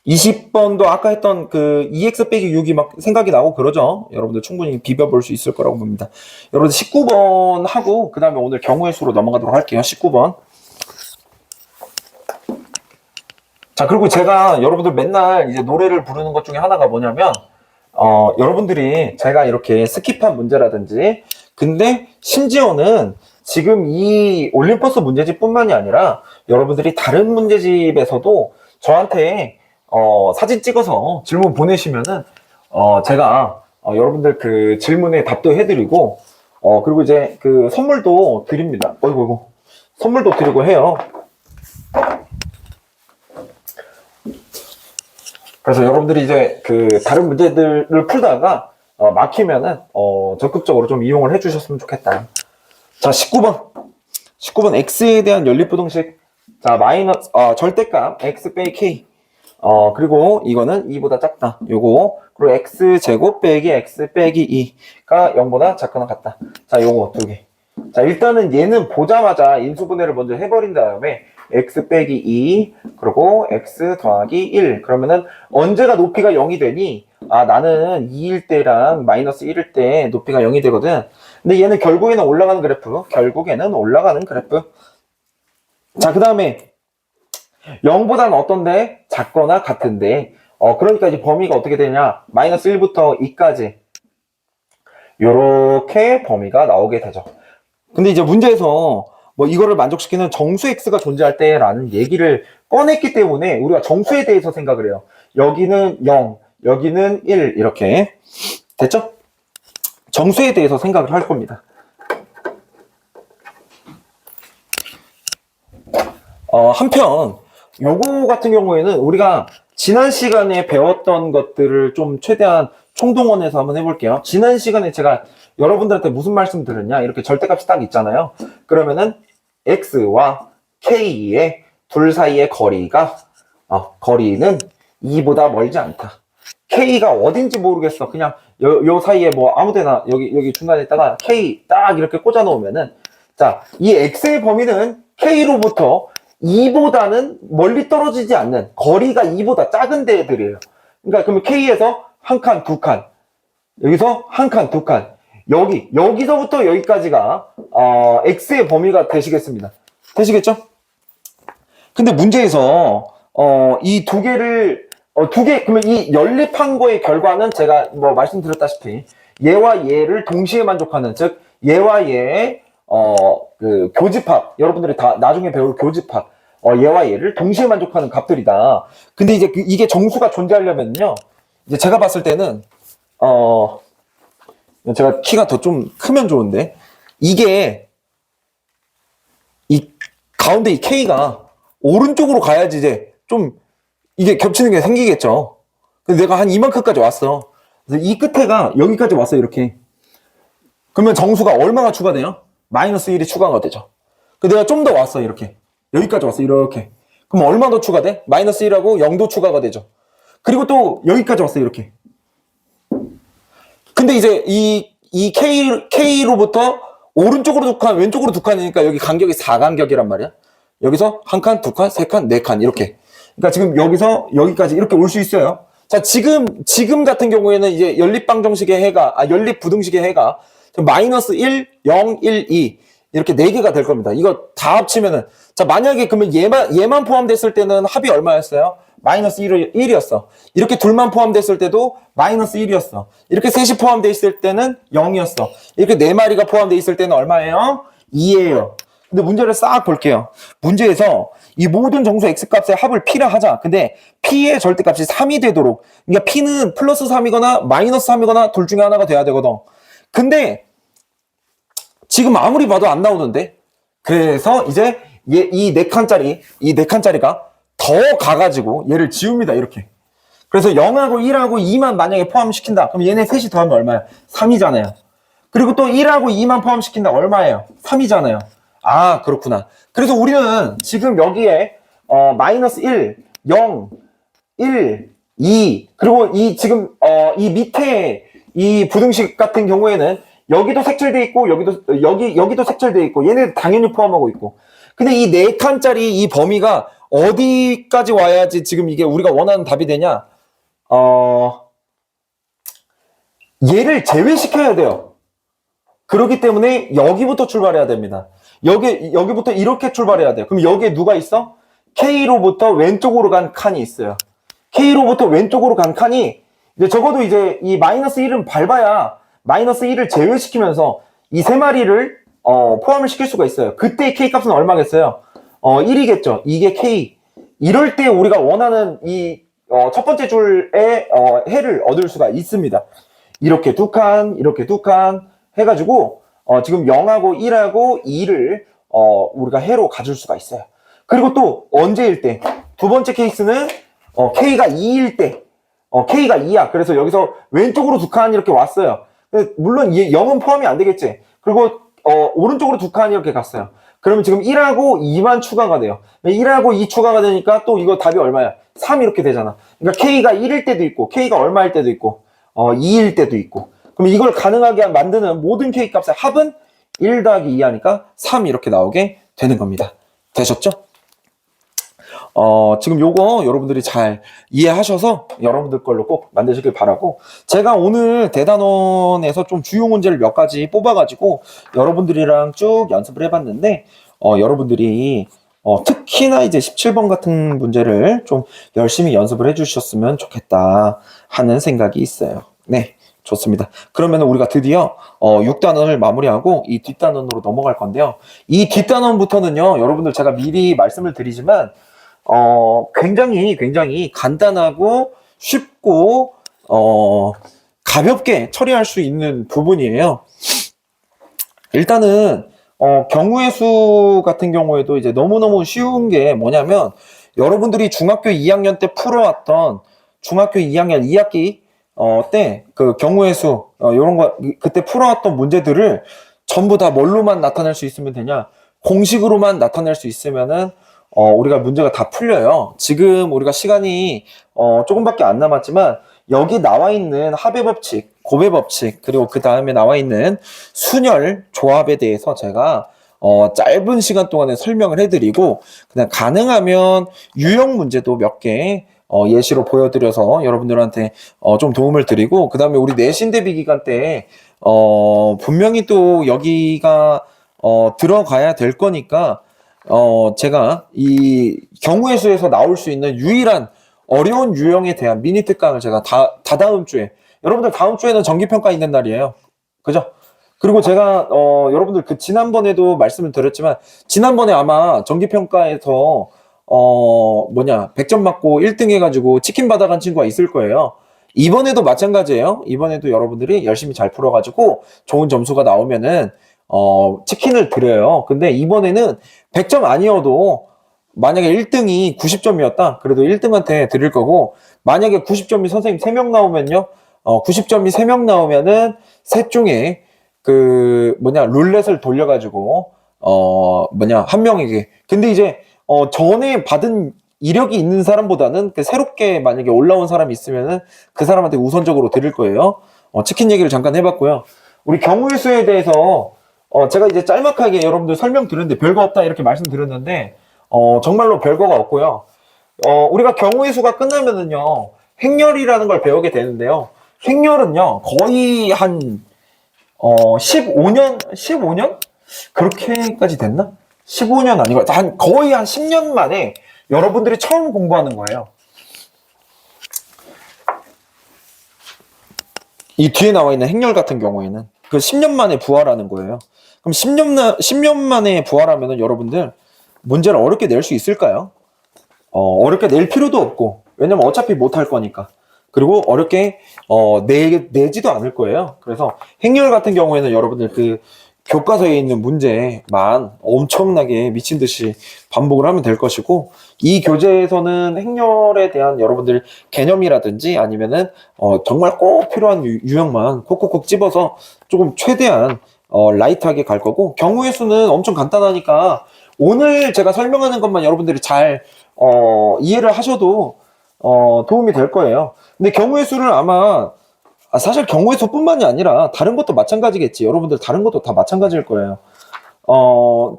20번도 아까 했던 그 2x 빼기 6이 막 생각이 나고 그러죠. 여러분들 충분히 비벼볼 수 있을 거라고 봅니다. 여러분들 19번 하고 그 다음에 오늘 경우의 수로 넘어가도록 할게요. 19번. 자, 그리고 제가 여러분들 맨날 이제 노래를 부르는 것 중에 하나가 뭐냐면 여러분들이 제가 이렇게 스킵한 문제라든지 근데 심지어는 지금 이 올림퍼스 문제집뿐만이 아니라 여러분들이 다른 문제집에서도 저한테 사진 찍어서 질문 보내시면은 제가 여러분들 그 질문에 답도 해드리고 그리고 이제 그 선물도 드립니다. 어이구 선물도 드리고 해요. 그래서 여러분들이 이제 그 다른 문제들을 풀다가 막히면은 적극적으로 좀 이용을 해주셨으면 좋겠다. 자, 19번 x에 대한 연립부등식. 자, 절대값 x 빼기 k. 그리고 이거는 2보다 작다. 요거. 그리고 x제곱 빼기 x 빼기 2가 0보다 작거나 같다. 자, 요거 두 개. 자, 일단은 얘는 보자마자 인수분해를 먼저 해버린 다음에 x 빼기 2, 그리고 x 더하기 1. 그러면은 언제가 높이가 0이 되니? 아, 나는 2일 때랑 마이너스 1일 때 높이가 0이 되거든. 근데 얘는 결국에는 올라가는 그래프. 자, 그 다음에 0보다는 어떤데? 작거나 같은데. 그러니까 이제 범위가 어떻게 되냐? 마이너스 1부터 2까지. 요렇게 범위가 나오게 되죠. 근데 이제 문제에서 뭐 이거를 만족시키는 정수 x가 존재할 때라는 얘기를 꺼냈기 때문에 우리가 정수에 대해서 생각을 해요. 여기는 0, 여기는 1 이렇게. 됐죠? 정수에 대해서 생각을 할 겁니다. 한편 요거 같은 경우에는 우리가 지난 시간에 배웠던 것들을 좀 최대한 총동원해서 한번 해볼게요. 지난 시간에 제가 여러분들한테 무슨 말씀 드렸냐? 이렇게 절대값이 딱 있잖아요. 그러면은 x와 k의 둘 사이의 거리가 거리는 2보다 멀지 않다. k가 어딘지 모르겠어. 그냥 요 사이에 뭐 아무데나 여기 중간에다가 k 딱 이렇게 꽂아 놓으면은, 자, 이 x의 범위는 k로부터 2보다는 멀리 떨어지지 않는, 거리가 2보다 작은 데들이에요. 그러니까 그러면 k에서 한 칸, 두 칸, 여기서 한 칸, 두 칸, 여기서부터 여기까지가 x의 범위가 되시겠습니다. 되시겠죠? 근데 문제에서 이 두 개를 그러면 이 연립한 거의 결과는 제가 뭐 말씀드렸다시피 얘와 얘를 동시에 만족하는, 즉 얘와 얘의 그 교집합, 여러분들이 다 나중에 배울 교집합, 얘와 얘를 동시에 만족하는 값들이다. 근데 이제 이게 정수가 존재하려면요, 이제 제가 봤을 때는 제가 키가 더 좀 크면 좋은데, 이게 이 가운데 이 k가 오른쪽으로 가야지 이제 좀 이게 겹치는 게 생기겠죠. 근데 내가 한 이만큼까지 왔어. 그래서 이 끝에가 여기까지 왔어, 이렇게. 그러면 정수가 얼마나 추가돼요? 마이너스 1이 추가가 되죠. 그 내가 좀 더 왔어, 이렇게. 여기까지 왔어, 이렇게. 그럼 얼마 더 추가돼? 마이너스 1하고 0도 추가가 되죠. 그리고 또 여기까지 왔어, 이렇게. 근데 이제 이 K로부터 오른쪽으로 두 칸, 왼쪽으로 두 칸이니까 여기 간격이 4간격이란 말이야. 여기서 한 칸, 두 칸, 세 칸, 네 칸, 이렇게. 그러니까 지금 여기서 여기까지 이렇게 올 수 있어요. 자, 지금 같은 경우에는 이제 연립방정식의 해가, 연립부등식의 해가 마이너스 1, 0, 1, 2 이렇게 4개가 될 겁니다. 이거 다 합치면은, 자, 만약에 그러면 얘만 포함됐을 때는 합이 얼마였어요? 마이너스 1이었어. 이렇게 둘만 포함됐을 때도 마이너스 1이었어. 이렇게 셋이 포함되어 있을 때는 0이었어. 이렇게 4마리가 포함되어 있을 때는 얼마예요? 2예요. 근데 문제를 싹 볼게요. 문제에서 이 모든 정수 x값의 합을 p라 하자. 근데 p의 절대값이 3이 되도록, 그러니까 p는 플러스 3이거나 마이너스 3이거나 둘 중에 하나가 돼야 되거든. 근데 지금 아무리 봐도 안 나오는데, 그래서 이제 이 4칸짜리가 더 가가지고 얘를 지웁니다, 이렇게. 그래서 0하고 1하고 2만 만약에 포함시킨다. 그럼 얘네 셋이 더하면 얼마야? 3이잖아요. 그리고 또 1하고 2만 포함시킨다. 얼마예요? 3이잖아요. 아, 그렇구나. 그래서 우리는 지금 여기에 마이너스 1, 0, 1, 2, 그리고 지금 이 밑에 이 부등식 같은 경우에는 여기도 색칠돼 있고 여기도 색칠돼 있고 얘네 당연히 포함하고 있고. 근데 이 4칸짜리 이 범위가 어디까지 와야지 지금 이게 우리가 원하는 답이 되냐? 얘를 제외시켜야 돼요. 그렇기 때문에 여기부터 출발해야 됩니다. 여기부터 이렇게 출발해야 돼요. 그럼 여기에 누가 있어? K로부터 왼쪽으로 간 칸이 있어요. K로부터 왼쪽으로 간 칸이 이제 적어도 이제 이 마이너스 1은 밟아야 마이너스 1을 제외시키면서 이 세 마리를 포함을 시킬 수가 있어요. 그때 K 값은 얼마겠어요? 1이겠죠. 이게 K. 이럴 때 우리가 원하는 이 첫 번째 줄의 해를 얻을 수가 있습니다. 이렇게 두 칸, 이렇게 두 칸 해가지고 지금 0하고 1하고 2를 우리가 해로 가질 수가 있어요. 그리고 또 언제일 때? 두 번째 케이스는 K가 2일 때. K가 2야. 그래서 여기서 왼쪽으로 두 칸 이렇게 왔어요. 물론 0은 포함이 안 되겠지. 그리고 오른쪽으로 두 칸 이렇게 갔어요. 그러면 지금 1하고 2만 추가가 돼요. 1하고 2 추가가 되니까 또 이거 답이 얼마야? 3 이렇게 되잖아. 그러니까 K가 1일 때도 있고, K가 얼마일 때도 있고, 2일 때도 있고. 그럼 이걸 가능하게 만드는 모든 K 값의 합은 1 더하기 2 하니까 3 이렇게 나오게 되는 겁니다. 되셨죠? 지금 요거 여러분들이 잘 이해하셔서 여러분들 걸로 꼭 만드시길 바라고, 제가 오늘 대단원에서 좀 주요 문제를 몇 가지 뽑아가지고 여러분들이랑 쭉 연습을 해봤는데, 여러분들이 특히나 이제 17번 같은 문제를 좀 열심히 연습을 해주셨으면 좋겠다 하는 생각이 있어요. 네. 좋습니다. 그러면 우리가 드디어 6단원을 마무리하고 이 뒷단원으로 넘어갈 건데요. 이 뒷단원부터는요, 여러분들 제가 미리 말씀을 드리지만 굉장히 간단하고 쉽고 가볍게 처리할 수 있는 부분이에요. 일단은 경우의 수 같은 경우에도 이제 너무너무 쉬운 게 뭐냐면, 여러분들이 중학교 2학년 때 풀어왔던 중학교 2학년 2학기 때 그 경우의 수 요런 거 그때 풀어왔던 문제들을 전부 다 뭘로만 나타낼 수 있으면 되냐? 공식으로만 나타낼 수 있으면은 우리가 문제가 다 풀려요. 지금 우리가 시간이 조금밖에 안 남았지만, 여기 나와 있는 합의 법칙, 곱의 법칙, 그리고 그 다음에 나와 있는 순열 조합에 대해서 제가 짧은 시간 동안에 설명을 해드리고, 그냥 가능하면 유형 문제도 몇 개 예시로 보여드려서 여러분들한테 좀 도움을 드리고, 그 다음에 우리 내신 대비 기간 때 분명히 또 여기가 들어가야 될 거니까, 제가 이 경우의 수에서 나올 수 있는 유일한 어려운 유형에 대한 미니 특강을 제가 다다음 주에, 여러분들 다음 주에는 정기평가 있는 날이에요. 그죠? 그리고 제가 여러분들 그 지난번에도 말씀을 드렸지만, 지난번에 아마 정기평가에서 100점 맞고 1등 해가지고 치킨 받아간 친구가 있을 거예요. 이번에도 마찬가지예요. 이번에도 여러분들이 열심히 잘 풀어가지고 좋은 점수가 나오면은 치킨을 드려요. 근데 이번에는 100점 아니어도 만약에 1등이 90점이었다. 그래도 1등한테 드릴 거고, 만약에 90점이 선생님 3명 나오면요. 90점이 3명 나오면은 셋 중에 룰렛을 돌려가지고 한 명에게. 근데 이제 전에 받은 이력이 있는 사람보다는 새롭게 만약에 올라온 사람이 있으면은 그 사람한테 우선적으로 드릴 거예요. 치킨 얘기를 잠깐 해봤고요. 우리 경우의 수에 대해서 제가 이제 짤막하게 여러분들 설명드렸는데 별거 없다 이렇게 말씀드렸는데, 정말로 별거가 없고요. 우리가 경우의 수가 끝나면은요, 행렬이라는 걸 배우게 되는데요. 행렬은요, 거의 한 15년? 그렇게까지 됐나? 15년 아니고 거의 한 10년 만에 여러분들이 처음 공부하는 거예요. 이 뒤에 나와 있는 행렬 같은 경우에는 그 10년 만에 부활하는 거예요. 그럼 10년 만에 부활하면은 여러분들 문제를 어렵게 낼 수 있을까요? 어렵게 낼 필요도 없고, 왜냐면 어차피 못 할 거니까. 그리고 어렵게 내지도 않을 거예요. 그래서 행렬 같은 경우에는 여러분들 그 교과서에 있는 문제만 엄청나게 미친 듯이 반복을 하면 될 것이고, 이 교재에서는 행렬에 대한 여러분들 개념이라든지 아니면은 정말 꼭 필요한 유형만 콕콕콕 집어서 조금 최대한 라이트하게 갈 거고, 경우의 수는 엄청 간단하니까 오늘 제가 설명하는 것만 여러분들이 잘 이해를 하셔도 도움이 될 거예요. 근데 경우의 수를 아마 사실 경우의 수뿐만이 아니라 다른 것도 마찬가지겠지. 여러분들 다른 것도 다 마찬가지일 거예요.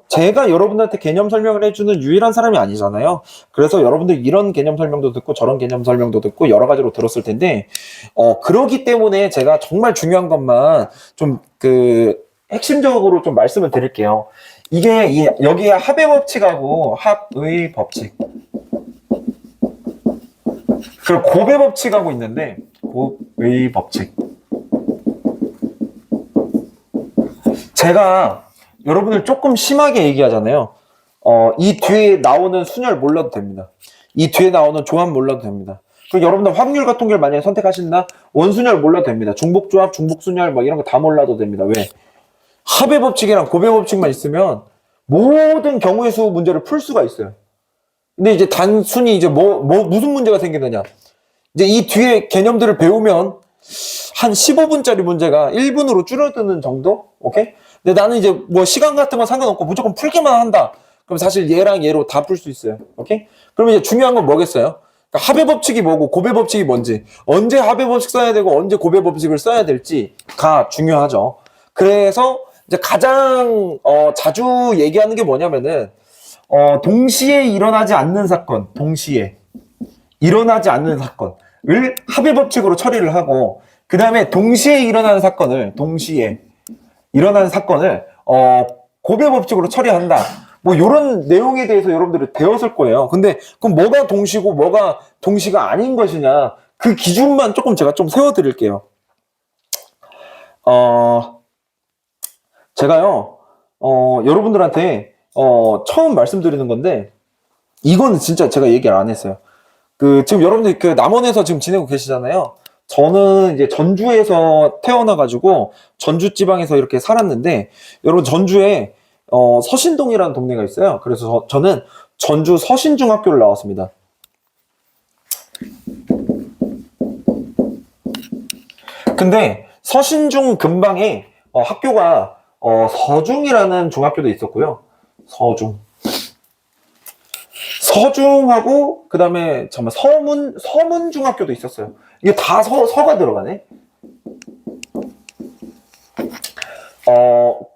제가 여러분들한테 개념 설명을 해주는 유일한 사람이 아니잖아요. 그래서 여러분들 이런 개념 설명도 듣고 저런 개념 설명도 듣고 여러 가지로 들었을 텐데, 그러기 때문에 제가 정말 중요한 것만 좀 핵심적으로 좀 말씀을 드릴게요. 이게 여기에 합의 법칙하고 합의 법칙, 그리고 곱의 법칙하고 있는데, 곱의 법칙. 제가 여러분들 조금 심하게 얘기하잖아요. 이 뒤에 나오는 순열 몰라도 됩니다. 이 뒤에 나오는 조합 몰라도 됩니다. 그리고 여러분들 확률 같은 걸 만약에 선택하신다? 원순열 몰라도 됩니다. 중복조합, 중복순열 뭐 이런 거 다 몰라도 됩니다. 왜? 합의 법칙이랑 곱의 법칙만 있으면 모든 경우의 수 문제를 풀 수가 있어요. 근데 이제 단순히 이제 무슨 문제가 생기느냐. 이제 이 뒤에 개념들을 배우면 한 15분짜리 문제가 1분으로 줄어드는 정도? 오케이? 근데 나는 이제 뭐 시간 같은 건 상관없고 무조건 풀기만 한다. 그럼 사실 얘랑 얘로 다 풀 수 있어요. 오케이? 그럼 이제 중요한 건 뭐겠어요? 그러니까 합의 법칙이 뭐고 고배 법칙이 뭔지, 언제 합의 법칙 써야 되고 언제 고배 법칙을 써야 될지가 중요하죠. 그래서 이제 가장 자주 얘기하는 게 뭐냐면은 동시에 일어나지 않는 사건, 동시에 일어나지 않는 사건을 합의 법칙으로 처리를 하고, 그 다음에 동시에 일어나는 사건을 고배 법칙으로 처리한다. 뭐 이런 내용에 대해서 여러분들이 배웠을 거예요. 근데 그럼 뭐가 동시고 뭐가 동시가 아닌 것이냐, 그 기준만 조금 제가 좀 세워드릴게요. 제가요 여러분들한테 처음 말씀드리는 건데, 이거는 진짜 제가 얘기를 안 했어요. 지금 여러분들 남원에서 지금 지내고 계시잖아요. 저는 이제 전주에서 태어나가지고 전주 지방에서 이렇게 살았는데, 여러분 전주에 서신동이라는 동네가 있어요. 그래서 저는 전주 서신중학교를 나왔습니다. 근데 서신중 근방에 학교가 서중이라는 중학교도 있었고요. 서중하고 그 다음에 서문 중학교도 있었어요. 이게 다 서가 들어가네.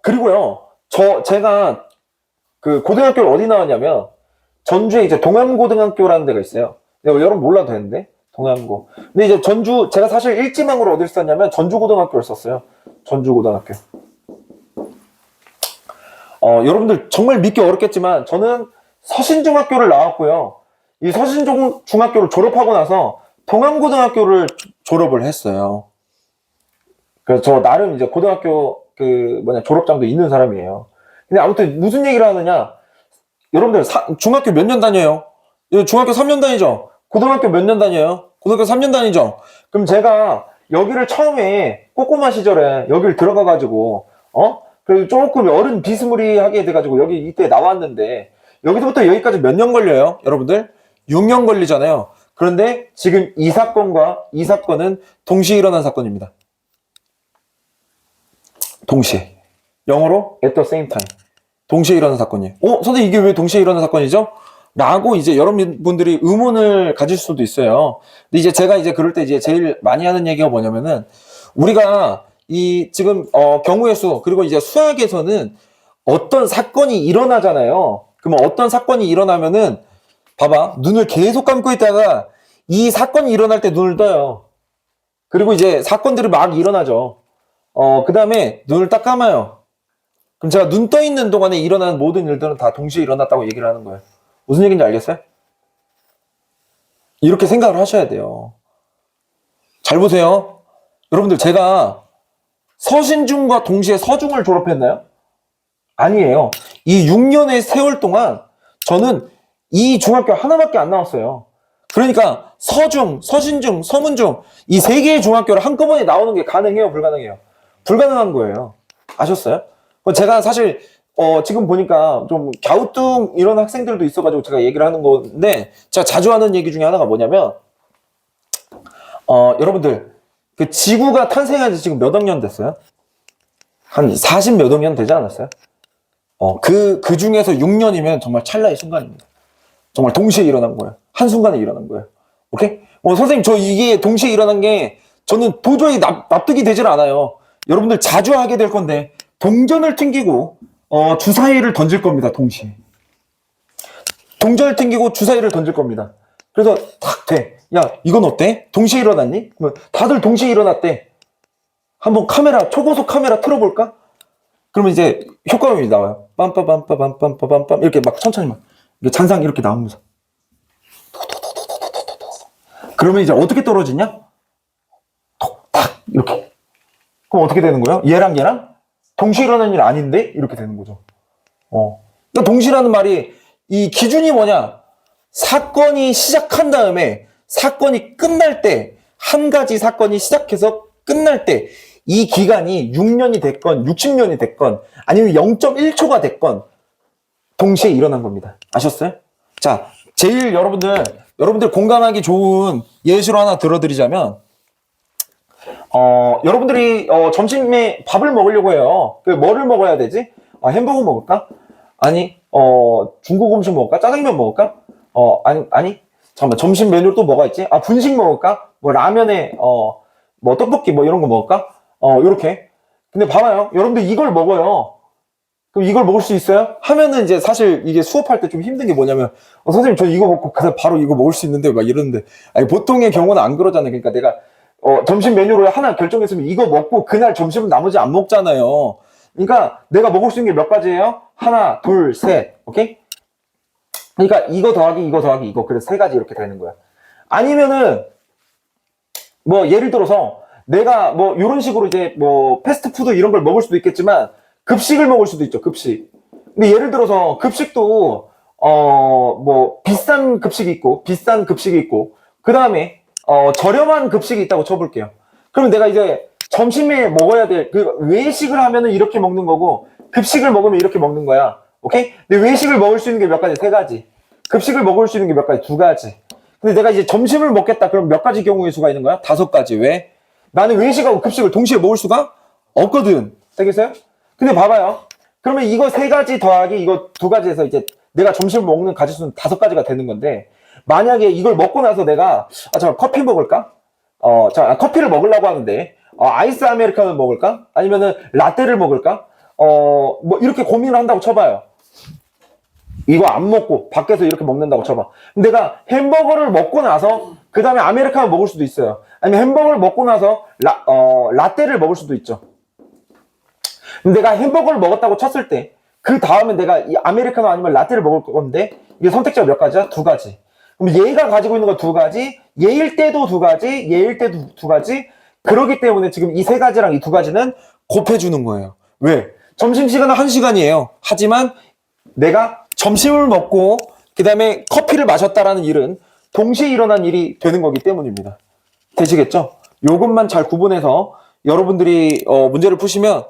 그리고요, 제가 그 고등학교를 어디 나왔냐면 전주에 이제 동암고등학교라는 데가 있어요. 여러분 몰라도 되는데, 동암고. 근데 이제 제가 사실 일지망으로 어딜 썼냐면 전주고등학교를 썼어요. 전주고등학교. 여러분들 정말 믿기 어렵겠지만 저는 서신중학교를 나왔고요. 이 서신중학교를 졸업하고 나서 동암고등학교를 졸업을 했어요. 그래서 저 나름 이제 고등학교 졸업장도 있는 사람이에요. 근데 아무튼 무슨 얘기를 하느냐, 여러분들 중학교 몇 년 다녀요? 중학교 3년 다니죠? 고등학교 몇 년 다녀요? 고등학교 3년 다니죠? 그럼 제가 여기를 처음에 꼬꼬마 시절에 여기를 들어가가지고 그래도 조금 어른 비스무리하게 돼가지고 여기 이때 나왔는데, 여기서부터 여기까지 몇 년 걸려요? 여러분들 6년 걸리잖아요. 그런데 지금 이 사건은 동시에 일어난 사건입니다. 동시에. 영어로 at the same time. 동시에 일어난 사건이에요. 선생님 이게 왜 동시에 일어난 사건이죠? 라고 이제 여러분들이 의문을 가질 수도 있어요. 근데 이제 제가 이제 그럴 때 이제 제일 많이 하는 얘기가 뭐냐면은, 우리가 지금 경우의 수, 그리고 이제 수학에서는 어떤 사건이 일어나잖아요. 그러면 어떤 사건이 일어나면은 봐봐, 눈을 계속 감고 있다가 이 사건이 일어날 때 눈을 떠요. 그리고 이제 사건들이 막 일어나죠. 그 다음에 눈을 딱 감아요. 그럼 제가 눈 떠 있는 동안에 일어나는 모든 일들은 다 동시에 일어났다고 얘기를 하는 거예요. 무슨 얘기인지 알겠어요? 이렇게 생각을 하셔야 돼요. 잘 보세요. 여러분들, 제가 서신중과 동시에 서중을 졸업했나요? 아니에요. 이 6년의 세월 동안 저는 이 중학교 하나밖에 안 나왔어요. 그러니까 서중, 서신중, 서문중, 이 세 개의 중학교를 한꺼번에 나오는 게 가능해요, 불가능해요? 불가능한 거예요. 아셨어요? 제가 사실 지금 보니까 좀 갸우뚱 이런 학생들도 있어가지고 제가 얘기를 하는 건데, 제가 자주 하는 얘기 중에 하나가 뭐냐면, 여러분들 그 지구가 탄생한 지 지금 몇 억 년 됐어요? 한 40 몇 억 년 되지 않았어요? 그 중에서 6년이면 정말 찰나의 순간입니다. 정말 동시에 일어난 거예요. 한순간에 일어난 거예요. 오케이? 선생님, 저 이게 동시에 일어난 게 저는 도저히 납득이 되질 않아요. 여러분들 자주 하게 될 건데, 동전을 튕기고 주사위를 던질 겁니다. 동시에. 동전을 튕기고 주사위를 던질 겁니다. 그래서 탁 돼. 야, 이건 어때? 동시에 일어났니? 그러면 다들 동시에 일어났대. 한번 초고속 카메라 틀어볼까? 그러면 이제 효과음이 나와요. 빰빠빰빠빰빰빰빰 이렇게 막 천천히 막 잔상 이렇게 나오면서. 그러면 이제 어떻게 떨어지냐? 톡탁 이렇게. 그럼 어떻게 되는 거예요? 얘랑 동시에 일어난 일 아닌데? 이렇게 되는 거죠. 그러니까 동시라는 말이 이 기준이 뭐냐? 사건이 시작한 다음에 사건이 끝날 때, 한 가지 사건이 시작해서 끝날 때, 이 기간이 6년이 됐건 60년이 됐건 아니면 0.1초가 됐건 동시에 일어난 겁니다. 아셨어요? 자, 제일 여러분들 공감하기 좋은 예시로 하나 들어드리자면, 여러분들이 점심에 밥을 먹으려고 해요. 뭐를 먹어야 되지? 햄버거 먹을까? 아니, 중국 음식 먹을까? 짜장면 먹을까? 아니, 잠깐만, 점심 메뉴로 또 뭐가 있지? 분식 먹을까? 뭐 라면에, 뭐 떡볶이 뭐 이런 거 먹을까? 요렇게. 근데 봐봐요. 여러분들 이걸 먹어요. 그럼 이걸 먹을 수 있어요? 하면은 이제 사실 이게 수업할 때 좀 힘든 게 뭐냐면, 선생님 저 이거 먹고 그냥 바로 이거 먹을 수 있는데 막 이러는데, 아니 보통의 경우는 안 그러잖아요. 그러니까 내가 점심 메뉴로 하나 결정했으면 이거 먹고 그날 점심은 나머지 안 먹잖아요. 그러니까 내가 먹을 수 있는 게 몇 가지예요? 하나, 둘, 셋. 오케이? 그러니까 이거 더하기 이거 더하기 이거, 그래서 세 가지 이렇게 되는 거야. 아니면은 뭐 예를 들어서 내가 뭐 이런 식으로 이제 뭐 패스트푸드 이런 걸 먹을 수도 있겠지만 급식을 먹을 수도 있죠. 급식. 근데 예를 들어서 급식도 뭐 비싼 급식이 있고 비싼 급식이 있고 그 다음에 저렴한 급식이 있다고 쳐볼게요. 그러면 내가 이제 점심에 먹어야 될 그 외식을 하면은 이렇게 먹는 거고 급식을 먹으면 이렇게 먹는 거야. 오케이? 근데 외식을 먹을 수 있는 게 몇 가지? 세 가지. 급식을 먹을 수 있는 게 몇 가지? 두 가지. 근데 내가 이제 점심을 먹겠다. 그럼 몇 가지 경우의 수가 있는 거야? 다섯 가지. 왜? 나는 외식하고 급식을 동시에 먹을 수가 없거든. 되겠어요? 근데 봐봐요. 그러면 이거 세 가지 더하기 이거 두 가지에서 이제 내가 점심을 먹는 가지수는 다섯 가지가 되는 건데, 만약에 이걸 먹고 나서 내가 잠깐 커피 먹을까? 커피를 먹으려고 하는데 아이스 아메리카노 먹을까? 아니면은 라떼를 먹을까? 뭐 이렇게 고민을 한다고 쳐봐요. 이거 안 먹고 밖에서 이렇게 먹는다고 쳐봐. 내가 햄버거를 먹고 나서 그 다음에 아메리카노 먹을 수도 있어요. 아니면 햄버거를 먹고 나서 라떼를 먹을 수도 있죠. 내가 햄버거를 먹었다고 쳤을 때 그 다음에 내가 이 아메리카노 아니면 라떼를 먹을 건데 이게 선택지가 몇 가지야? 두 가지. 그럼 얘가 가지고 있는 거 두 가지, 얘일 때도 두 가지, 얘일 때도 두 가지. 그러기 때문에 지금 이 세 가지랑 이 두 가지는 곱해주는 거예요. 왜? 점심시간은 1시간이에요. 하지만 내가 점심을 먹고 그 다음에 커피를 마셨다라는 일은 동시에 일어난 일이 되는 거기 때문입니다. 되시겠죠? 요것만 잘 구분해서 여러분들이 문제를 푸시면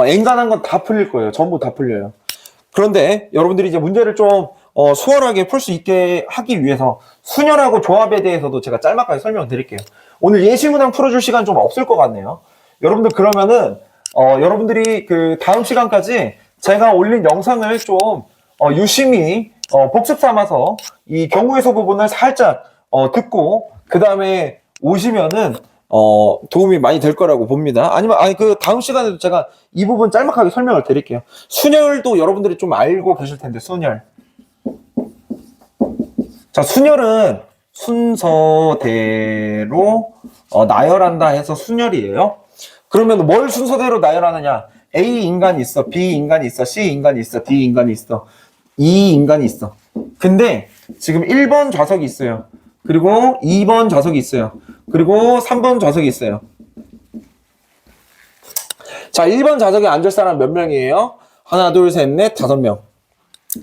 엔간한 건 다 풀릴 거예요. 전부 다 풀려요. 그런데 여러분들이 이제 문제를 좀 수월하게 풀 수 있게 하기 위해서 순열하고 조합에 대해서도 제가 짤막하게 설명을 드릴게요. 오늘 예시문항 풀어줄 시간 좀 없을 것 같네요. 여러분들 그러면은 여러분들이 그 다음 시간까지 제가 올린 영상을 좀 유심히 복습 삼아서 이 경우의 수 부분을 살짝 듣고 그 다음에 오시면은 도움이 많이 될 거라고 봅니다. 아니면 그 다음 시간에도 제가 이 부분 짤막하게 설명을 드릴게요. 순열도 여러분들이 좀 알고 계실 텐데, 순열. 자, 순열은 순서대로 나열한다 해서 순열이에요. 그러면 뭘 순서대로 나열하느냐? A 인간이 있어, B 인간이 있어, C 인간이 있어, D 인간이 있어, E 인간이 있어. 근데 지금 1번 좌석이 있어요. 그리고 2번 좌석이 있어요. 그리고 3번 좌석이 있어요. 자, 1번 좌석에 앉을 사람 몇 명이에요? 하나, 둘, 셋, 넷, 5명.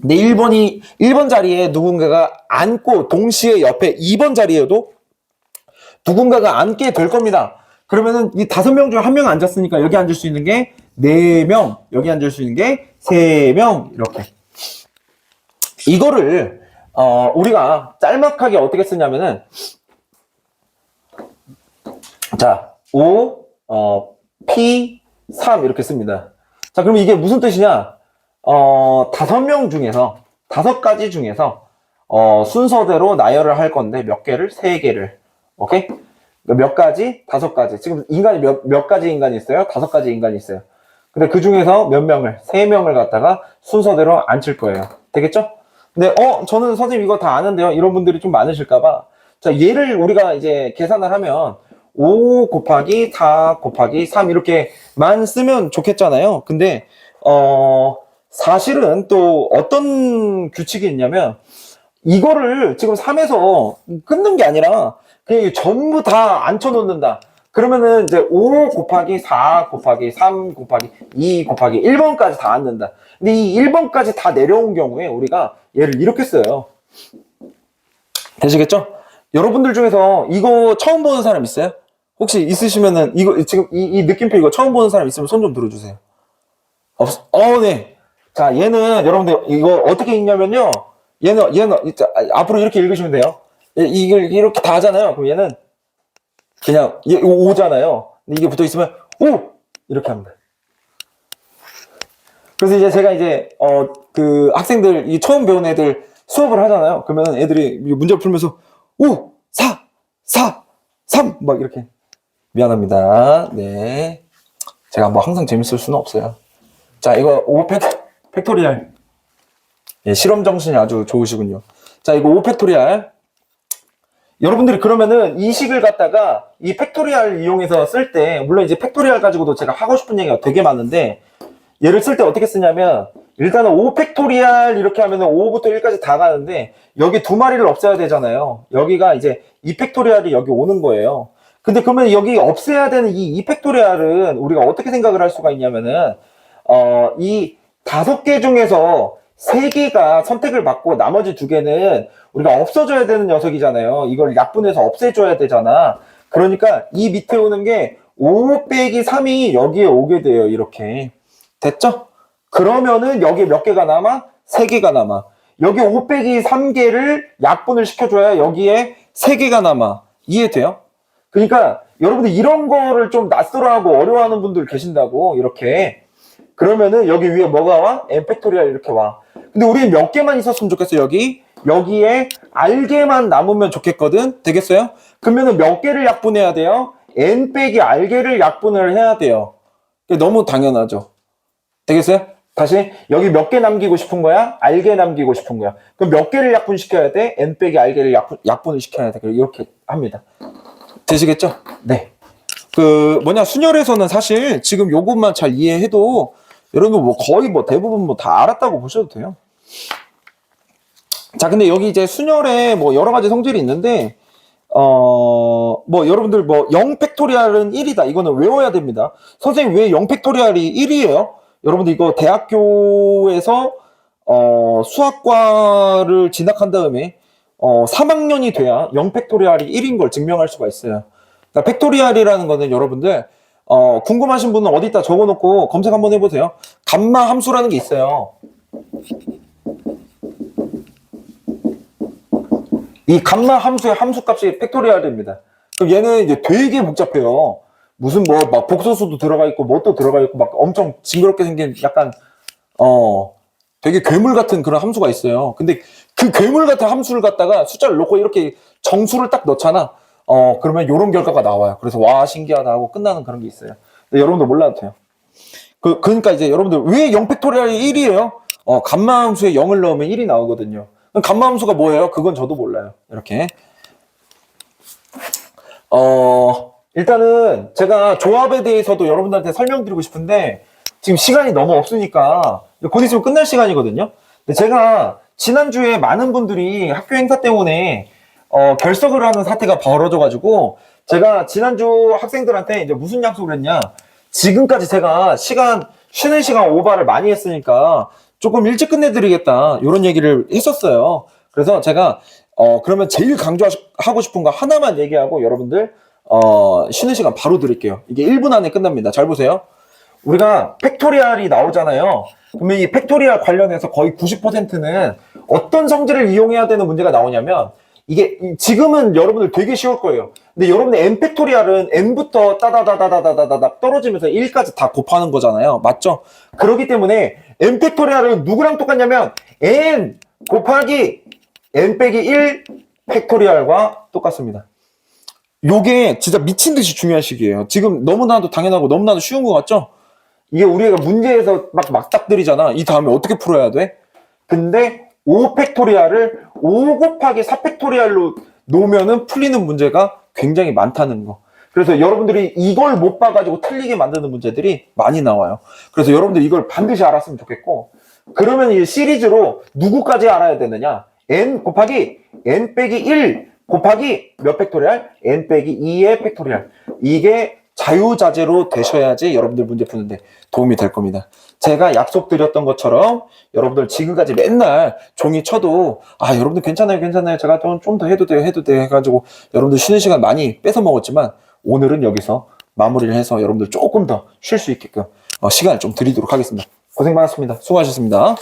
근데 1번 자리에 누군가가 앉고 동시에 옆에 2번 자리에도 누군가가 앉게 될 겁니다. 그러면은 이 5명 중에 1명 앉았으니까 여기 앉을 수 있는 게 4명, 여기 앉을 수 있는 게 3명, 이렇게. 이거를 우리가 짤막하게 어떻게 쓰냐면은, 자, 5, P, 3 이렇게 씁니다. 자, 그럼 이게 무슨 뜻이냐? 5명 중에서, 5가지 중에서 순서대로 나열을 할 건데 몇 개를? 3개를. 오케이? 몇 가지? 5가지. 지금 인간이 몇 가지 인간이 있어요? 5가지 인간이 있어요. 근데 그 중에서 몇 명을? 3명을 갖다가 순서대로 앉힐 거예요. 되겠죠? 근데 저는 선생님 이거 다 아는데요. 이런 분들이 좀 많으실까봐. 자, 얘를 우리가 이제 계산을 하면 5 곱하기 4 곱하기 3 이렇게만 쓰면 좋겠잖아요. 근데 사실은 또 어떤 규칙이 있냐면 이거를 지금 3에서 끊는 게 아니라 그냥 전부 다 앉혀놓는다. 그러면은 이제 5 곱하기 4 곱하기 3 곱하기 2 곱하기 1번까지 다 앉는다. 근데 이 1번까지 다 내려온 경우에 우리가 얘를 이렇게 써요. 되시겠죠? 여러분들 중에서 이거 처음 보는 사람 있어요? 혹시 있으시면은 이거 지금 이 느낌표 이거 처음 보는 사람 있으면 손 좀 들어주세요. 네. 자, 얘는 여러분들 이거 어떻게 읽냐면요. 얘는 앞으로 이렇게 읽으시면 돼요. 이걸 이렇게 다 하잖아요. 그럼 얘는 그냥 이게 5잖아요. 근데 이게 붙어 있으면 5 이렇게 합니다. 그래서 이제 제가 이제 그 학생들 이 처음 배운 애들 수업을 하잖아요. 그러면 애들이 문제 풀면서 5 4 4 3 막 이렇게. 미안합니다. 네. 제가 뭐 항상 재밌을 수는 없어요. 자, 이거 5 팩토리얼. 예, 실험 정신이 아주 좋으시군요. 자, 이거 5 팩토리얼. 여러분들이 그러면은 이 식을 갖다가 이 팩토리얼 이용해서 쓸 때, 물론 이제 팩토리얼 가지고도 제가 하고 싶은 얘기가 되게 많은데, 얘를 쓸 때 어떻게 쓰냐면, 일단은 5 팩토리얼 이렇게 하면은 5부터 1까지 다 가는데, 여기 두 마리를 없애야 되잖아요. 여기가 이제 2 팩토리얼이 여기 오는 거예요. 근데 그러면 여기 없애야 되는 이 2 팩토리얼은 우리가 어떻게 생각을 할 수가 있냐면은, 이 5개 중에서 3개가 선택을 받고 나머지 2개는 우리가 없어져야 되는 녀석이잖아요. 이걸 약분해서 없애줘야 되잖아. 그러니까 이 밑에 오는 게 5 빼기 3이 여기에 오게 돼요. 이렇게. 됐죠? 그러면은 여기에 몇 개가 남아? 3개가 남아. 여기 5 빼기 3개를 약분을 시켜줘야 여기에 3개가 남아. 이해돼요? 그러니까 여러분들 이런 거를 좀 낯설어하고 어려워하는 분들 계신다고. 이렇게. 그러면은 여기 위에 뭐가 와? n 팩토리얼 이렇게 와. 근데 우리는 몇 개만 있었으면 좋겠어. 여기에 알개만 남으면 좋겠거든. 되겠어요? 그러면은 몇 개를 약분해야 돼요? n 빼기 알개를 약분을 해야 돼요. 너무 당연하죠. 되겠어요? 다시 여기 몇 개 남기고 싶은 거야? 알개 남기고 싶은 거야. 그럼 몇 개를 약분시켜야 돼? n 빼기 알개를 약분을 시켜야 돼. 이렇게 합니다. 되시겠죠? 네. 순열에서는 사실 지금 요것만 잘 이해해도 여러분 뭐 거의 뭐 대부분 뭐 다 알았다고 보셔도 돼요. 자, 근데 여기 이제 순열에 뭐 여러 가지 성질이 있는데, 뭐 여러분들 뭐 0 팩토리얼은 1이다. 이거는 외워야 됩니다. 선생님 왜 0 팩토리얼이 1이에요? 여러분들 이거 대학교에서 수학과를 진학한 다음에 3학년이 돼야 0 팩토리얼이 1인 걸 증명할 수가 있어요. 그러니까 팩토리얼이라는 거는 여러분들 궁금하신 분은 어디다 적어놓고 검색 한번 해보세요. 감마 함수라는 게 있어요. 이 감마 함수의 함수값이 팩토리얼입니다. 그럼 얘는 이제 되게 복잡해요. 무슨 뭐 막 복소수도 들어가 있고 뭣도 들어가 있고 막 엄청 징그럽게 생긴 약간 되게 괴물 같은 그런 함수가 있어요. 근데 그 괴물 같은 함수를 갖다가 숫자를 놓고 이렇게 정수를 딱 넣잖아. 그러면 이런 결과가 나와요. 그래서 와 신기하다 하고 끝나는 그런 게 있어요. 근데 여러분들 몰라도 돼요. 그러니까 이제 여러분들 왜 0 팩토리얼이 1이에요? 감마 함수에 0을 넣으면 1이 나오거든요. 그럼 감마 함수가 뭐예요? 그건 저도 몰라요. 이렇게. 일단은 제가 조합에 대해서도 여러분들한테 설명드리고 싶은데 지금 시간이 너무 없으니까 곧 있으면 끝날 시간이거든요. 근데 제가 지난주에 많은 분들이 학교 행사 때문에 결석을 하는 사태가 벌어져가지고 제가 지난주 학생들한테 이제 무슨 약속을 했냐. 지금까지 제가 쉬는 시간 오바를 많이 했으니까 조금 일찍 끝내드리겠다. 이런 얘기를 했었어요. 그래서 제가 그러면 제일 강조하고 싶은 거 하나만 얘기하고 여러분들 쉬는 시간 바로 드릴게요. 이게 1분 안에 끝납니다. 잘 보세요. 우리가 팩토리얼이 나오잖아요. 그러면 이 팩토리얼 관련해서 거의 90%는 어떤 성질을 이용해야 되는 문제가 나오냐면 이게 지금은 여러분들 되게 쉬울 거예요. 근데 여러분들 n 팩토리얼은 n부터 따다다다다다다다 떨어지면서 1까지 다 곱하는 거잖아요. 맞죠? 그렇기 때문에 n 팩토리얼은 누구랑 똑같냐면 n 곱하기 n 빼기 1 팩토리얼과 똑같습니다. 요게 진짜 미친 듯이 중요한 식이에요. 지금 너무나도 당연하고 너무나도 쉬운 것 같죠? 이게 우리가 문제에서 막 막딱들이잖아. 이 다음에 어떻게 풀어야 돼? 근데 5 팩토리얼을 5 곱하기 4 팩토리얼로 놓으면은 풀리는 문제가 굉장히 많다는 거. 그래서 여러분들이 이걸 못 봐가지고 틀리게 만드는 문제들이 많이 나와요. 그래서 여러분들이 이걸 반드시 알았으면 좋겠고, 그러면 이 시리즈로 누구까지 알아야 되느냐? n 곱하기 n 빼기 1 곱하기 몇 팩토리얼? n 빼기 2의 팩토리얼. 이게 자유자재로 되셔야지 여러분들 문제 푸는데 도움이 될 겁니다. 제가 약속드렸던 것처럼 여러분들 지금까지 맨날 종이 쳐도 여러분들 괜찮아요 제가 좀 더 해도 돼요 해가지고 여러분들 쉬는 시간 많이 뺏어 먹었지만 오늘은 여기서 마무리를 해서 여러분들 조금 더 쉴 수 있게끔 시간을 좀 드리도록 하겠습니다. 고생 많았습니다. 수고하셨습니다.